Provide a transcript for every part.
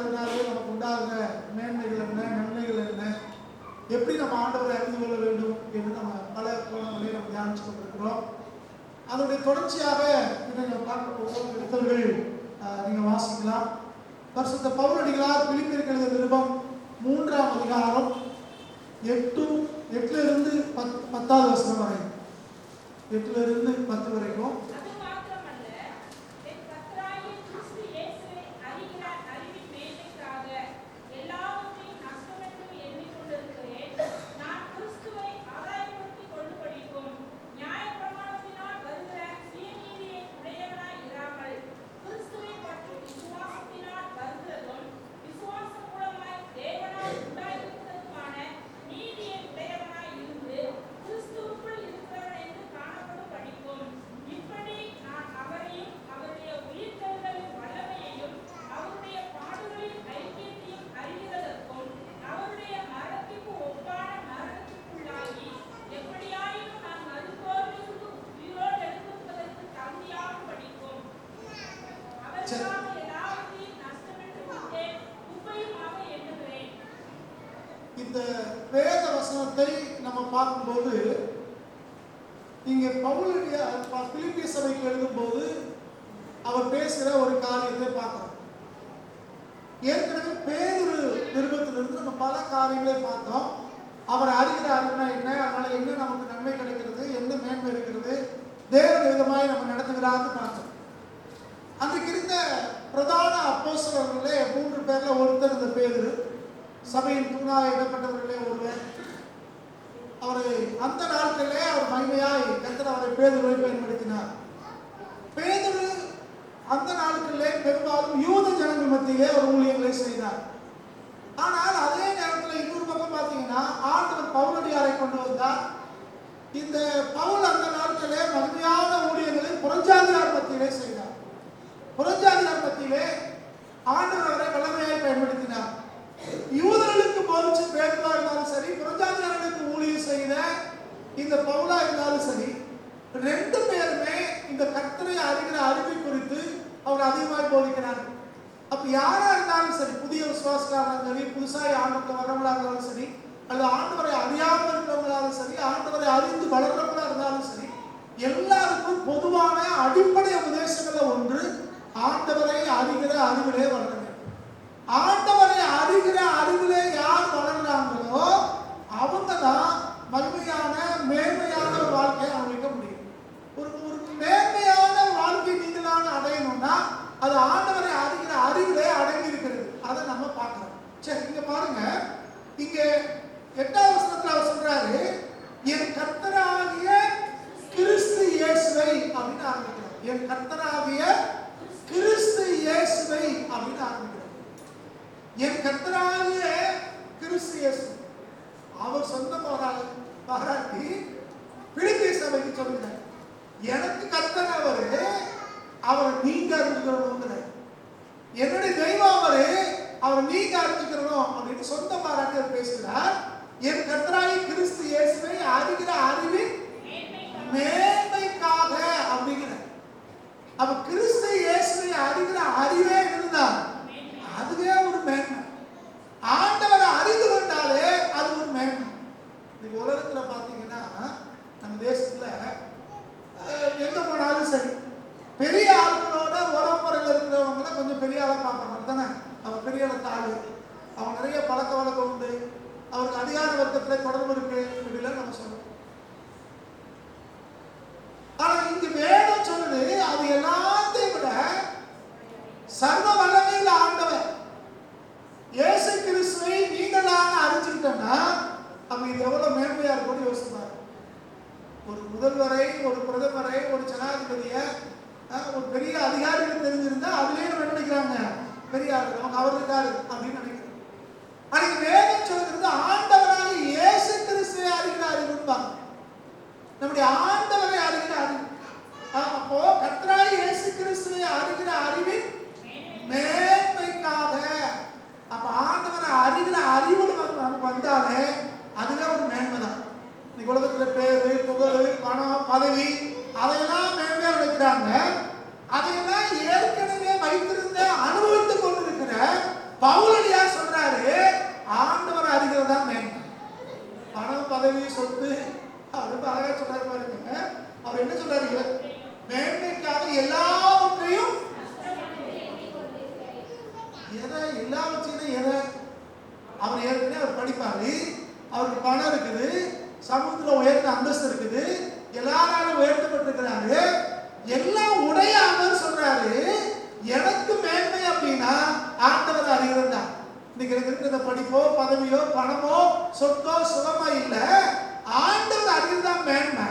அறிவினாலே நமக்கு உண்டாகிற மேன்மைகள் என்ன, நன்மைகள் என்ன, எப்படி நம்ம ஆண்டவரை அறிந்து கொள்ள வேண்டும் என்று நம்ம பல கோணங்களில் நம்ம தியானிச்சு கொண்டிருக்கிறோம். அதனுடைய தொடர்ச்சியாக நீங்கள் பார்க்க போகும் எடுத்தவர்கள் நீங்கள் வாசிக்கலாம். பரிசுத்த பவுலடிகளார் பிலிப்பியருக்கு எழுதிய நிருபம் 3ஆம் அதிகாரம் 8லிருந்து 10வது வசனம் வரை, 8லிருந்து 10 வரைக்கும். இந்த வேத வசனத்தை நம்ம பார்க்கும்போது இங்கே பவுலுடைய பிலிப்பிய சபைக்கு எழுதும்போது அவர் பேசுகிற ஒரு காரியத்தை பார்க்கிறோம். ஏற்கனவே பேதுரு நிருபத்திலிருந்து நம்ம பல காரியங்களை பார்த்தோம். அவர் அறிகிற அறிவுனா என்ன, அதனால என்ன நமக்கு நன்மை கிடைக்கிறது, என்ன மேன்மை இருக்கிறது, தேவ விதமாய் நம்ம நடத்துகிறான்னு பார்த்தோம். அன்றைக்கு இருந்த பிரதான அப்போஸ்தலர்களே 3 பேர்ல ஒருத்தர் இந்த பேதுரு, சபையின் தூணாக இடப்பட்டவர்களே ஒருவர். அவரை அந்த நாட்களிலே அவர் மகிமையாய் கர்த்தர் அவரை பேதுருவை பயன்படுத்தினார். பேதுரு அந்த நாட்களிலே பெரும்பாலும் யூத ஜனங்கள் மத்தியிலே ஒரு ஊழியங்களை செய்தார். ஆனால் அதே நேரத்தில் இன்னொரு பக்கம் பார்த்தீங்கன்னா ஆண்டவர் பவுலடியாரை கொண்டு வந்தார். இந்த பவுல் அந்த நாட்களிலே மகிமையான ஊழியங்களை புறஜாதியார் மத்தியிலே செய்தார். புறஜாதியார் மத்தியிலே ஆண்டவர் அவரை வல்லமையாய் பயன்படுத்தினார். யூதர்களுக்கு போதிச்சு பேதுருவா இருந்தாலும் சரி, புறஜாதியார்களுக்கு ஊழியம் செய்த இந்த பவுலா இருந்தாலும் சரி, 2 பேருமே இந்த கர்த்தரை அறிகிற அறிவை குறித்து அவர் அதிகமாக போதிக்கிறார். அப்ப யாரா இருந்தாலும் சரி, புதிய விசுவாசக்காரர்கள் சரி, புதுசாக ஆண்டவரை வரவங்களாக இருந்தாலும் சரி, அல்லது ஆண்டவரை அறியாமல் இருக்கிறவங்களாலும் சரி, ஆண்டவரை அறிந்து வளர்றவங்களா இருந்தாலும் சரி, எல்லாருக்கும் பொதுவான அடிப்படை உபதேசங்கள்ல ஒன்று ஆண்டவரை அறிகிற அறிவிலே வளர வேண்டும். ஆண்டவரை அறிகிற அறிவிலே யார் வளர்றாங்களோ அவங்க தான் மகிமையான மேன்மையான ஒரு வாழ்க்கையை அனுபவிக்க முடியும். ஒரு மேன்மையான வாழ்க்கை நீங்களான அடையணும்னா அது ஆண்டவரை அறிகிற அறிவிலே அடங்கி இருக்கிறது. அதை நம்ம பார்க்கலாம். சரி, இங்க பாருங்க, இங்க 8வது வசனத்துல அவர் சொல்றாரு, என் கர்த்தராகிய கிறிஸ்து இயேசுவை அப்படின்னு ஆரம்பிக்கிறார். என் கர்த்தராகிய கிறிஸ்து இயேசுவை அப்படின்னு ஆரம்பிக்கிறார். என் கர்த்தராகிய கிறிஸ்து இயேசு அவர் சொந்தமாக பாராட்டி பிலிப்பிய சபைக்கு சொல்லுகிறார், எனக்கு கர்த்தர் அவரை நீங்க அறிஞ்சுக்கிறோம், என்னுடைய தெய்வம் அவரை நீங்க அறிஞ்சுக்கிறோம் அப்படின்னு சொந்த பாராட்டி அவர் பேசுகிறார். என் கர்த்தராகிய கிறிஸ்து இயேசுவை அறிகிற அறிவின் மேன்மைக்காக அப்படிங்கிறார். அப்ப கிறிஸ்து இயேசுவை அறிகிற அறிவே இருந்தார், அதுவே ஒரு மேன்மை. ஆண்டவரை அறிந்து கொண்டாலே அது ஒரு மேன்மை. இன்னைக்கு உலகத்துல பாத்தீங்கன்னா நம்ம தேசத்துல எங்க போனாலும் சரி, பெரிய ஆட்களோட உறவுமுறையில் இருக்கிறவங்க கொஞ்சம் பெரிய ஆளா பார்ப்பாங்க தானே. அவர் பெரிய ஆளு, அவங்க நிறைய பழக்க வழக்கம் உண்டு, அவருக்கு அதிகார வர்க்கத்துல தொடர்பு இருக்கு இப்படிலாம் நம்ம சொல்றோம். ஆனா இங்க வேதம் சொல்லுது, அது எல்லாத்தையும் விட சர்வ வல்லமையுள்ள ஆண்டவர் இயேசு கிறிஸ்துவை நீங்களாக அறிஞ்சுக்கிட்டோம்னா அப்ப இது எவ்வளவு மேன்மையா இருக்கும்னு யோசிப்பாரு. ஒரு முதல்வரை, ஒரு பிரதமரை, ஒரு ஜனாதிபதியை, ஒரு பெரிய அதிகாரிகள் தெரிஞ்சிருந்தா அதுலயே நம்ம நினைக்கிறாங்க பெரிய ஆளு, அவங்க அவர் இருக்காரு அப்படின்னு நினைக்கிறோம். அன்னைக்கு வேதம் சொல்றது ஆண்டவராக இயேசு கிறிஸ்துவை அறிகிற அறிவுன்பாங்க. நம்முடைய ஆண்டவரை அறிகிற அறிவு. அப்போ கர்த்தராகிய இயேசு கிறிஸ்துவை அறிகிற அறிவின் மேன்மைக்காக, அப்ப ஆண்டவரை அறிகிற அறிவு நமக்கு வந்தாலே அதுவே ஒரு மேன்மை தான். இன்னைக்கு உலகத்துல பேரு, புகழ், பணம், பதவி அதையெல்லாம் மேன்மையா நினைக்கிறாங்க. அதையெல்லாம் ஏற்கனவே வைத்திருந்த அனுபவித்துக் கொண்டிருக்கிற பவுல் எதை எல்லாவற்றையும் எதை அவர் ஏற்கனவே அவர் படிப்பாரு, அவருக்கு பணம் இருக்குது, சமூகத்தில் உயர்ந்த அந்தஸ்து இருக்குது, எல்லாராலும் உயர்த்தப்பட்டிருக்கிறாரு, எல்லாம் உடையாமல் சொல்றாரு எனக்கு மேன்மை அப்படின்னா ஆண்டவர் அறிகிறது தான். இன்னைக்கு இருக்கிற படிப்போ பதவியோ பணமோ சொத்தோ சுகமா இல்ல, ஆண்டவர் அறிகிறது தான் மேன்மை.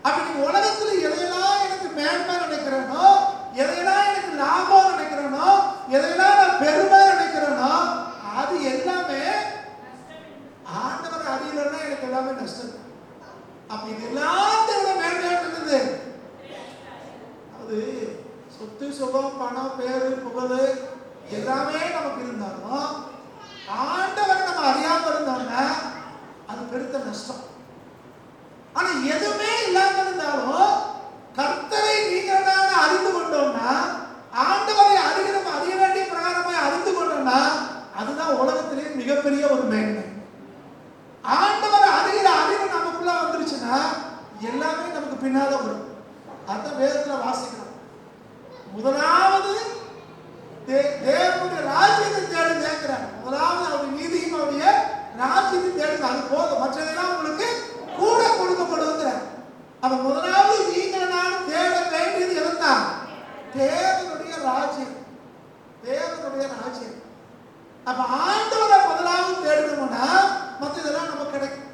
அப்படி நீ உலகத்துல எதையெல்லாம் எனக்கு மேன்மை நினைக்கிறேனோ, எதையெல்லாம் எனக்கு லாபம் நினைக்கிறேனோ, எதையெல்லாம் நான் பெருமை நினைக்கிறேனோ, அது எல்லாமே ஆண்டவர் அறியலன்னா எனக்கு எல்லாமே நஷ்டம். அப்ப இது எல்லாத்தோட மேன்மையானது. அது சொத்து சுகம் பணம் பேரு புகழ் எல்லாமே நமக்கு இருந்தாலும் ஆண்டவரை நம்ம அறியாம இருந்தோம்னா அது பெருத்த நஷ்டம். ஆனா எதுவுமே இல்லாம இருந்தாலும் கர்த்தரை நீங்கள் அறிந்து கொண்டோம்னா, ஆண்டவரை அறிய வேண்டிய பிரகாரமாய் அறிந்து கொண்டோம்னா அதுதான் உலகத்திலேயே மிகப்பெரிய ஒரு மேன்மை. ஆண்டவரை அறிகிற அறிவு நமக்குள்ள வந்துருச்சுன்னா எல்லாமே நமக்கு பின்னால வரும். அதான் வேதத்துல வாசிக்கிறோம். முதலாவது தேவனுடைய ராஜ்யத்தை தேடி கேட்கிறார். முதலாவது அவருடைய நீதியும் அவருடைய ராஜ்யத்தை தேடுங்க, அது போதும், மற்றதெல்லாம் உங்களுக்கு கூட கொடுக்கப்படுகிறார். அப்ப முதலாவது நீங்கள் நான் தேட வேண்டியது எதுதான்? தேவனுடைய ராஜ்யம், தேவனுடைய ராஜ்யம். அப்ப ஆண்டவரை முதலாவது தேடணும்னா மற்றதெல்லாம் நமக்கு கிடைக்கும்.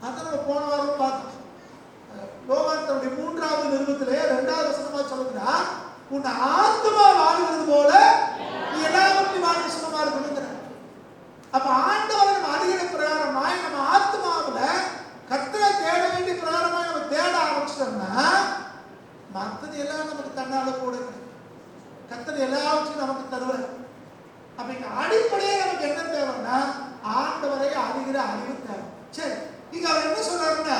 அதான் நம்ம போன வாரம் பார்த்தோம். யோவான் தன்னுடைய 3வது நிருபத்திலே 2வது வசனமா சொல்லுகிறார், உன் ஆத்மா வாழ்கிறது போல நீ எல்லாவற்றையும் வாழ்க்கை சுகமா இருக்கணுங்கிற. அப்ப ஆண்டவரை நம்ம அறிகிற பிரகாரமாய் நம்ம ஆத்மாவுல கர்த்தரை தேட வேண்டிய பிரகாரமாய் நம்ம தேட ஆரம்பிச்சிட்டோம்னா மற்றது எல்லாம் நமக்கு தன்னால கூட கர்த்தர் எல்லாவற்றையும் நமக்கு தருவார். அப்ப இங்க அடிப்படையே நமக்கு என்ன தேவைன்னா ஆண்டவரை அறிகிற அறிவு தேவை. சரி, இங்க அவர் என்ன சொல்றாருன்னா,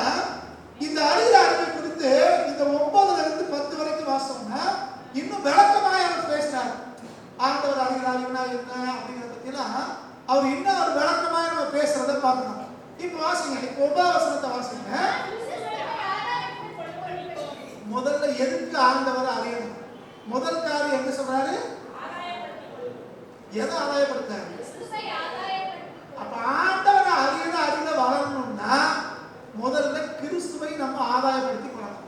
இந்த அறிகிற அறிவை குறித்து இந்த 9ல இருந்து 10 வரைக்கும் வாசம்னா இன்னும் விளக்கமாய் அவர் பேசுறாரு. ஆண்டவர் அறிகிற அறிவுனா என்ன அப்படிங்கிறத பத்திலாம் அவர் இன்னும் ஒரு விளக்கமாய் நம்ம பேசுறத பார்க்கணும். இப்ப வாசிங்க, இப்ப 9வது வசனத்தை வாசிங்க. முதல்ல எதுக்கு ஆண்டவரை அறியணும்? முதல் காரியம் என்ன சொல்றாரு? எதை ஆதாயப்படுத்தாரு? அப்ப ஆண்டவரை அறியில வளரணும்னா முதல்ல கிறிஸ்துவை நம்ம ஆதாயப்படுத்திக் கொள்ளணும்.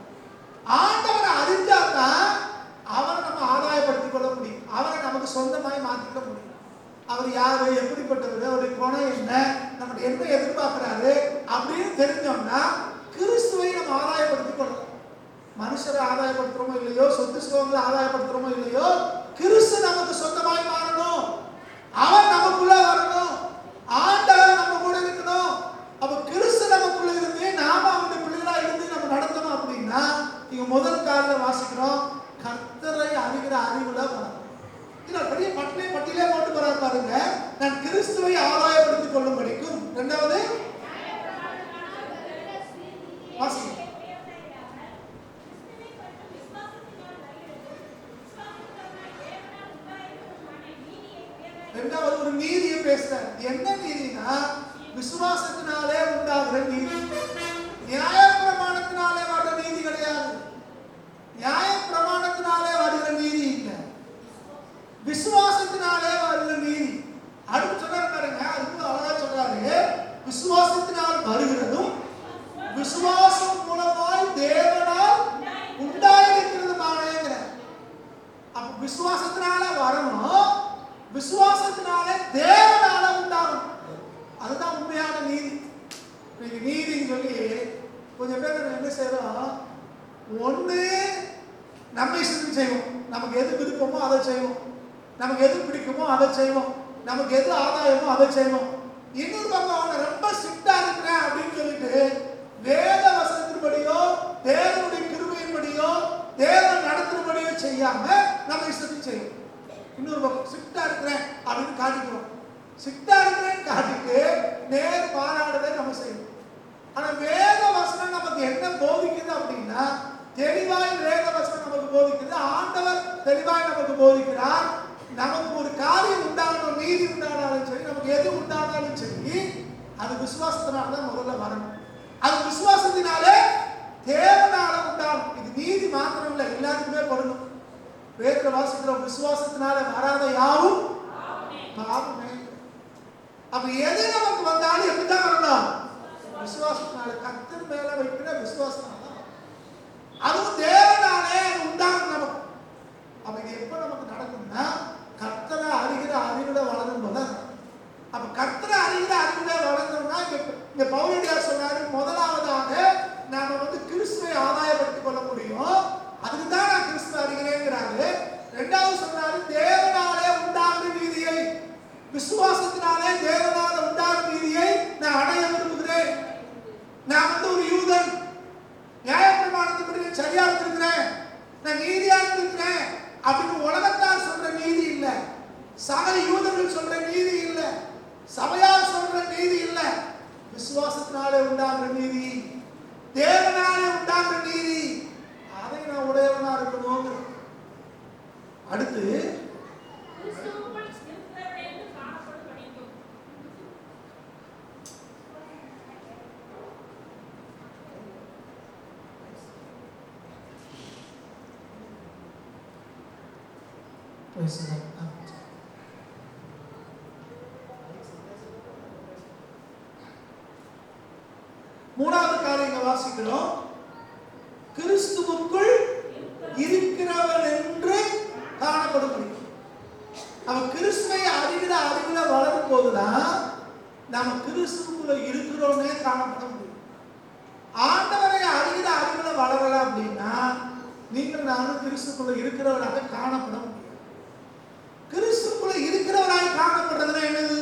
ஆண்டவரை அறிஞ்சாதான் அவரை நம்ம ஆதாயப்படுத்திக் கொள்ள முடியும், அவரை நமக்கு சொந்தமாய் மாற்றிக்க முடியும். அவர் யாரு, எப்படிப்பட்டவர், அவருடைய குணம் என்ன, நம்ம என்ன எதிர்பார்க்கிறாரு அப்படின்னு தெரிஞ்சோம்னா கிறிஸ்துவை நம்ம ஆதாயப்படுத்திக் கொள்ளணும். மனுஷரை ஆதாயப்படுத்துறோமோ இல்லையோ, சொத்து சுகங்களை ஆதாயப்படுத்துறோமோ இல்லையோ, கிறிஸ்து நமக்கு சொந்தமாய் மாறணும், அவர் நமக்குள்ள வரணும், ஆண்டவர் நம்ம கூட இருக்கணும். அப்ப கிறிஸ்து நமக்குள்ள இருந்து நாம அவருடைய பிள்ளைகளா இருந்து நம்ம நடத்தணும். அப்படின்னா இங்க முதல் காரியம் வாசிக்கிறோம், கர்த்தரை அறிகிற அறிவுல வரணும். இல்ல பெரிய பட்டியலே போட்டு போறாரு பாருங்க, நான் கிறிஸ்துவை ஆதாயப்படுத்திக் கொள்ளும் படிக்கும். இரண்டாவது வாசிங்க. இரண்டாவது ஒரு நீதியை பேசுறார். என்ன நீதினா விசுவாசத்தினாலே உண்டாகிற நீதி. நியாய பிரமாணத்தினாலே வர்ற நீதி கிடையாது. நியாய பிரமாணத்தினாலே வருகிற நீதி இல்லை, விசுவாசத்தினாலே வருகிற நீதி. அடுத்து சொல்றாரு பாருங்க, அதுக்கு அழகா சொல்றாரு, விசுவாசத்தினால் வருகிறதும் விசுவாசம் மூலமாய் தேவனால் உண்டாயிருக்கிறதுமானேங்கிற. அப்ப விசுவாசத்தினால வரணும், விசுவாசத்தினாலே தேவனால உண்டாகும். அதுதான் உண்மையான நீதி. நீதின்னு சொல்லி கொஞ்சம் பேர் என்ன செய்யறோம், ஒண்ணு நம்ம இஷ்டத்துக்கு செய்வோம், நமக்கு எது விருப்பமோ அதை செய்வோம், நமக்கு எது பிடிக்குமோ அதை செய்வோம், நமக்கு எது ஆதாயமோ அதை செய்வோம். இன்னொரு பக்கம் அவனை ரொம்ப ஸ்ட்ரிக்டா இருக்கிறேன் அப்படின்னு சொல்லிட்டு வேத வசனத்தின்படியோ தேவனுடைய கிருபையின்படியோ தேவன் நடத்துறபடியோ செய்யாம நம்ம இஷ்டத்துக்கு செய்வோம். இன்னொரு பக்கம் ஸ்ட்ரிக்டா இருக்கிறேன் அப்படின்னு காட்டிக்கிறோம், ஸ்ட்ரிக்டா இருக்கிறேன்னு காட்டிட்டு நேர் பாராடுறதை நம்ம செய்வோம். ஆனா வேத வசனம் நமக்கு என்ன போதிக்குது அப்படின்னா, தெளிவாய் வேத வசனம் நமக்கு போதிக்குது, ஆண்டவர் தெளிவாய் நமக்கு போதிக்கிறார். நமக்கு ஒரு காரியம் உண்டாகணும், நீதி உண்டானாலும் சரி, நமக்கு எது உண்டானாலும் சரி, அது விசுவாசத்தினால தான் முதல்ல வரணும். அது விசுவாசத்தினாலே தேவனால உண்டாகும். இது நீதி மாத்திரம் இல்லை, எல்லாத்துக்குமே பொருந்தும். வேதத்துல வாசிக்கிறோம், விசுவாசத்தினால வராத யாவும் பாவமே. அப்ப எது நமக்கு வந்தாலும் எப்படிதான் வரணும்? விசுவாசத்தினால. கர்த்தர் மேல வைக்கிற விசுவாசத்தினால. அதுவும் தேவனாலே உண்டாகும் நமக்கு. அப்ப இது எப்ப நமக்கு நடக்கும்னா, கர்த்தரை அறிகிற அறிவுல வளரும் போது. அப்ப கர்த்தரை அறிகிற அறிவுல வளர்ந்தோம்னா, இங்க பவுலடியார் சொன்னாரு, முதலாவதாக நாம கிறிஸ்துவை ஆதாயப்படுத்திக் கொள்ள முடியும். அதுக்கு தான் நான் கிறிஸ்துவை அறிகிறேங்கிறாரு. இரண்டாவது சொன்னாரு, தேவனாலே உண்டாகிற நீதியை, விசுவாசத்தினாலே தேவனால உண்டாகிற நீதியை நான் அடைய விரும்புகிறேன். நான் ஒரு யூதன், நியாயப்பிரமாணத்துக்கு சரியா இருக்கிறேன், நான் நீதியா இருக்கிறேன் அப்படின்னு உலகத்தார் சொல்ற நீதி இல்ல, சக யூதர்கள் சொல்ற நீதி இல்ல, சபையார் சொல்ற நீதி இல்ல. விசுவாசத்தினாலே உண்டாகிற நீதி, தேவனாலே உண்டாகிற நீதி, அதை நான் உடையவனா இருக்கணும். அடுத்து மூணாவது காரியத்தை வாசிக்கிறோம், கிறிஸ்துவுக்குள் இருக்கிறவன் என்று காணப்படும். அவன் கிறிஸ்துவை அறிகிற அறிவுல வளரும் போதுதான் நாம கிறிஸ்துவுக்குள்ள இருக்கிறோன்னே காணப்பட முடியும். ஆண்டவரை அறிகிற அறிவுல வளரல அப்படின்னா நீங்கள் நானும் கிறிஸ்துக்குள்ள இருக்கிறவராக காணப்பட முடியும். கிறிஸ்துக்குள்ள இருக்கிறவராக காணப்படுறதுன்னா என்னது?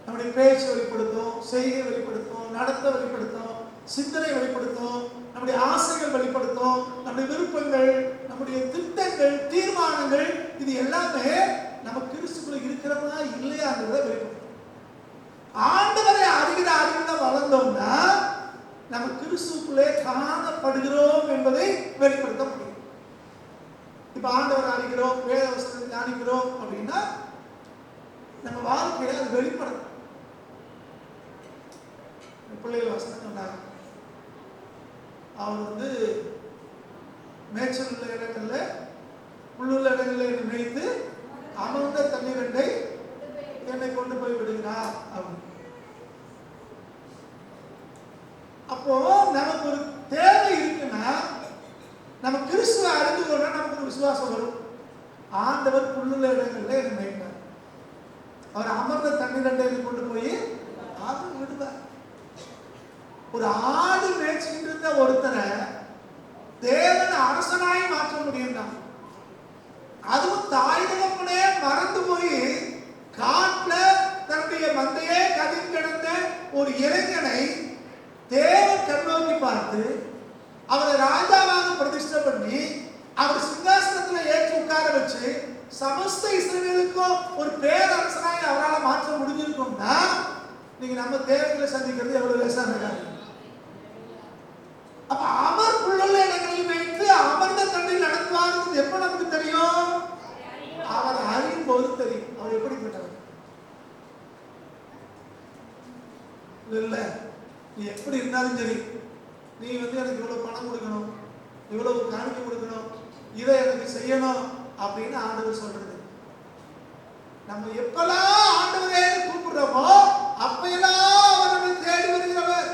நம்முடைய பேச்சு வெளிப்படுத்தும், செய்கை வெளிப்படுத்தும், நடத்த வெளிப்படுத்தும், சிந்தனை வெளிப்படுத்தும், நம்முடைய ஆசைகள் வெளிப்படுத்தும், நம்முடைய விருப்பங்கள், நம்முடைய திட்டங்கள், தீர்மானங்கள், இது எல்லாமே நம்ம கிறிஸ்துக்குள்ள இருக்கிறவனா இல்லையாங்கிறத வெளிப்படுத்தும். ஆண்டவரை அறிகிற அறிவுல வளர்ந்தோம்னா நம்ம கிறிஸ்துக்குள்ளே காணப்படுகிறோம் என்பதை வெளிப்படுத்த முடியும். இப்ப ஆண்டவர் அறிகிறோம், வேத வசனத்தை தியானிக்கிறோம் அப்படின்னா நம்ம வாழ்க்கையில அது வெளிப்படும். பிள்ளைகள் வசனம் சொன்னாங்க, அவர் மேய்ச்சல் உள்ள இடங்கள்ல, புல்லுள்ள இடங்கள்ல என்னை மேய்த்து அமர்ந்த தண்ணீரை என்னை கொண்டு போய் விடுகிறார் அப்படின்னு. அப்போ நமக்கு ஒரு தேவை இருக்குன்னா, நம்ம கிறிஸ்துவை அறிந்து கொண்டா நமக்கு ஒரு விசுவாசம் வரும். ஆண்டவர் புல்லுள்ள இடங்கள்ல என்னை மேய்ப்பார், அவர் அமர்ந்த தண்ணீரை கொண்டு போய் ஆடு விடுவார். ஒரு ஆடு மேய்ச்சிட்டு இருந்த ஒருத்தரை தேவன் அரசனாய் மாற்ற முடியும் தான். அதுவும் தாய் தகப்பனே மறந்து போய் காட்டுல தன்னுடைய மந்தையே கதிர் கிடந்த ஒரு இளைஞனை தேவன் கண்ணோக்கி பார்த்து அவரை ராஜாவாக பிரதிஷ்டை பண்ணி அவர் சிங்காசனத்துல ஏற்றி உட்கார வச்சு சமஸ்த இஸ்ரவேலுக்கும் ஒரு பேரரசனாய் அவரால் மாற்ற முடிஞ்சிருக்கும்னா நீங்க நம்ம தேவைகளை சந்திக்கிறது எவ்வளவு லேசான காரியம். அப்ப அவர் புல்லுள்ள இடங்களில் வைத்து அமர்ந்த தண்ணீர் நடத்துவார். எப்ப நமக்கு தெரியும்? அவர் அறியும் போது தெரியும் அவர் எப்படிப்பட்டவர். இல்ல நீ எப்படி இருந்தாலும் சரி, நீ எனக்கு இவ்வளவு பணம் கொடுக்கணும், இவ்வளவு காணிக்கை கொடுக்கணும், இதை எனக்கு செய்யணும் அப்படின்னு ஆண்டவர் சொல்றது. நம்ம எப்பெல்லாம் ஆண்டவரே கூப்பிடுறோமோ அப்பெல்லாம் அவர் நம்மை தேடி வருகிறவர்.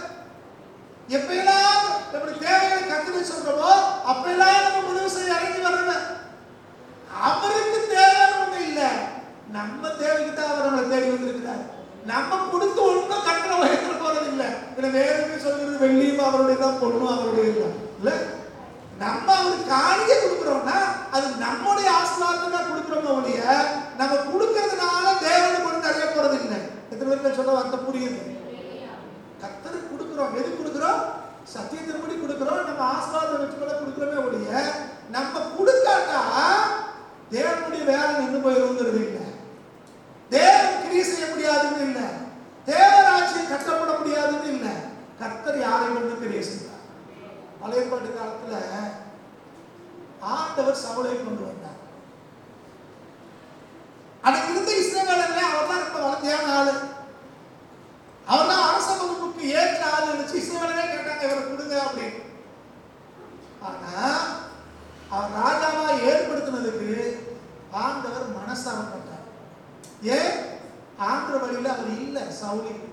எப்பெல்லாம் நம்முடைய தேவைகளை கத்துக்க சொல்றோமோ அப்பெல்லாம் நம்ம உதவி செய்ய இறங்கி வர்றவர். அவருக்கு தேவை ஒண்ணு இல்லை, நம்ம தேவைக்கு தான் அவர் நம்மளை தேடி வந்திருக்கிறார். நம்ம கொடுத்து ஒன்றும் கட்டணம் வயத்துல போறது இல்லை. வேறு சொல்றது வெள்ளியும் அவருடைய தான், பொண்ணும் அவருடைய இல்ல. நம்ம அவருக்கு காணிக்கை கொடுக்குறோம்னா அது நம்முடைய ஆசீர்வாதத்தை கொடுக்குறோம் ஒழிய நம்ம கொடுக்கறதுனால தேவனுக்கு ஒன்றும் நிறைய போறது இல்லை. எத்தனை பேருக்கு சொல்ல வார்த்தை புரியுது? கர்த்தருக்கு கொடுக்குறோம். எது கொடுக்குறோம்? சத்தியத்தின்படி கொடுக்குறோம். நம்ம ஆசீர்வாதம் வச்சுக்கொள்ள கொடுக்குறோமே ஒழிய நம்ம கொடுக்காட்டா தேவனுடைய வேலை நின்று போயிருங்கிறது இல்லை. தேவன் கிரியை செய்ய முடியாதுன்னு இல்லை, தேவராட்சியை கட்டப்பட முடியாதுன்னு இல்லை. கர்த்தர் யாரை கொண்டு கிரியை செய்தார்? பழைய பாட்டு காலத்துல ஆண்டவர் சவுலை கொண்டு வந்தார். அன்னைக்கு இருந்த இஸ்ரவேலர்ல அவர் தான் ரொம்ப வளர்த்தியான ஆளு, அவர் தான் அரச பொறுப்புக்கு ஏற்ற ஆளு நினைச்சு இஸ்ரவேலரே கேட்டாங்க இவரை கொடுங்க அப்படின்னு. ஆனா அவர் ராஜாவா ஏற்படுத்தினது ஏன்? ஆண்டவர் வழியில அவர் இல்ல, சவுல் இல்ல.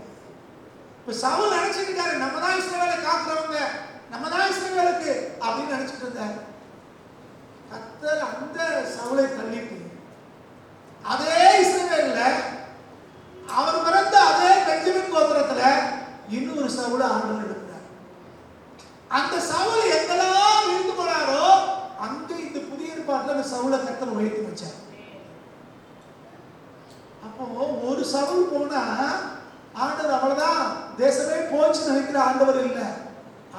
இப்ப சவுல் நினைச்சுக்கிட்டாரு நம்ம தான் இஸ்ரவேலை காக்குறவங்க, நம்ம தான் இஸ்ரவேலுக்கு அப்படின்னு நினைச்சிட்டு இருந்தாரு. கர்த்தர் அந்த சவுலை தள்ளிட்டு அதே இஸ்ரவேல்ல அவர் பிறந்த அதே பெஞ்சமின் கோத்திரத்துல இன்னொரு சவுலை ஆண்டவர் எடுக்கிறார். அந்த சவுல் எங்கெல்லாம் இருந்து போனாரோ அங்க இந்த புதிய ஏற்பாட்டுல அந்த சவுலை கர்த்தர் உயர்த்தி வச்சார். அப்போ ஒரு சவுல் போனா ஆண்டவர் அவ்வளவுதான் தேசமே போச்சு நினைக்கிற ஆண்டவர் இல்லை.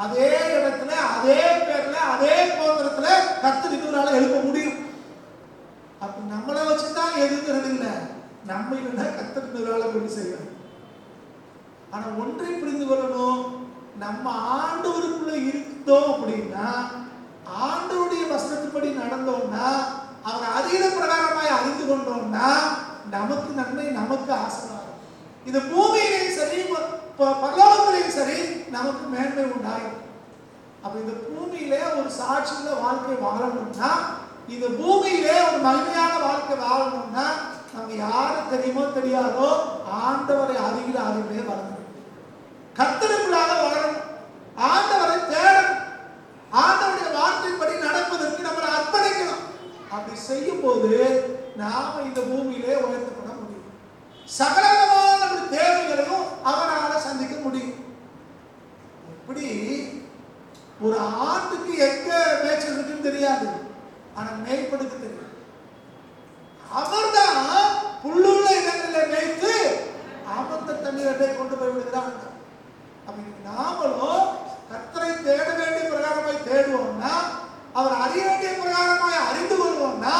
அதே இடத்துல அதே பேர்ல அதே கோத்திரத்துல கர்த்தர் இன்னொரு எழுப்ப முடியும். அப்ப நம்மளை வச்சுதான் எதுங்கிறது இல்லை, நம்ம இல்லைன்னா கர்த்தர் இன்னொரு கொண்டு செய்வார். ஆனா ஒன்றை புரிந்து கொள்ளணும், நம்ம ஆண்டவருக்குள்ள இருந்தோம் அப்படின்னா, ஆண்டவருடைய வசனத்துப்படி நடந்தோம்னா, அவர் அறிகிற பிரகாரமாய் அறிந்து கொண்டோம்னா நமக்கு நன்மை, நமக்கு ஆசீர்வாதம். இது பூமியிலையும் சரி பரலோகத்திலையும் சரி நமக்கு மேன்மை உண்டாகும். அப்ப இந்த பூமியிலே ஒரு சாட்சியுள்ள வாழ்க்கை வாழணும்னா, இந்த பூமியிலே ஒரு மகிமையான வாழ்க்கை வாழணும்னா, நம்ம யாரு தெரியுமோ தெரியாதோ ஆண்டவரை அறிகிற அறிவிலே வளரணும், கர்த்தருக்குள்ளாக வளரணும், ஆண்டவரை தேடணும், ஆண்டவருடைய வார்த்தைப்படி நடப்பதற்கு நம்மளை அர்ப்பணிக்கணும். அப்படி செய்யும் போது நாம இந்த பூமியிலே உயர்த்தப்பட முடியும். சகலமான தேவைகளையும் அவனால சந்திக்க முடியும். எப்படி ஒரு ஆட்டுக்கு எங்க மேய்ச்சல் இருக்குன்னு தெரியாது, ஆனா மேய்ப்படுத்த தெரியும். அவர்தான் புல்லுள்ள இடங்களில் மேய்த்து அமர்ந்த தண்ணீரை கொண்டு போய் விடுகிறான். நாமளும் கர்த்தரை தேட வேண்டிய பிரகாரமாய் தேடுவோம்னா, அவர் அறிய வேண்டிய பிரகாரமாய் அறிந்து கொள்வோம்னா,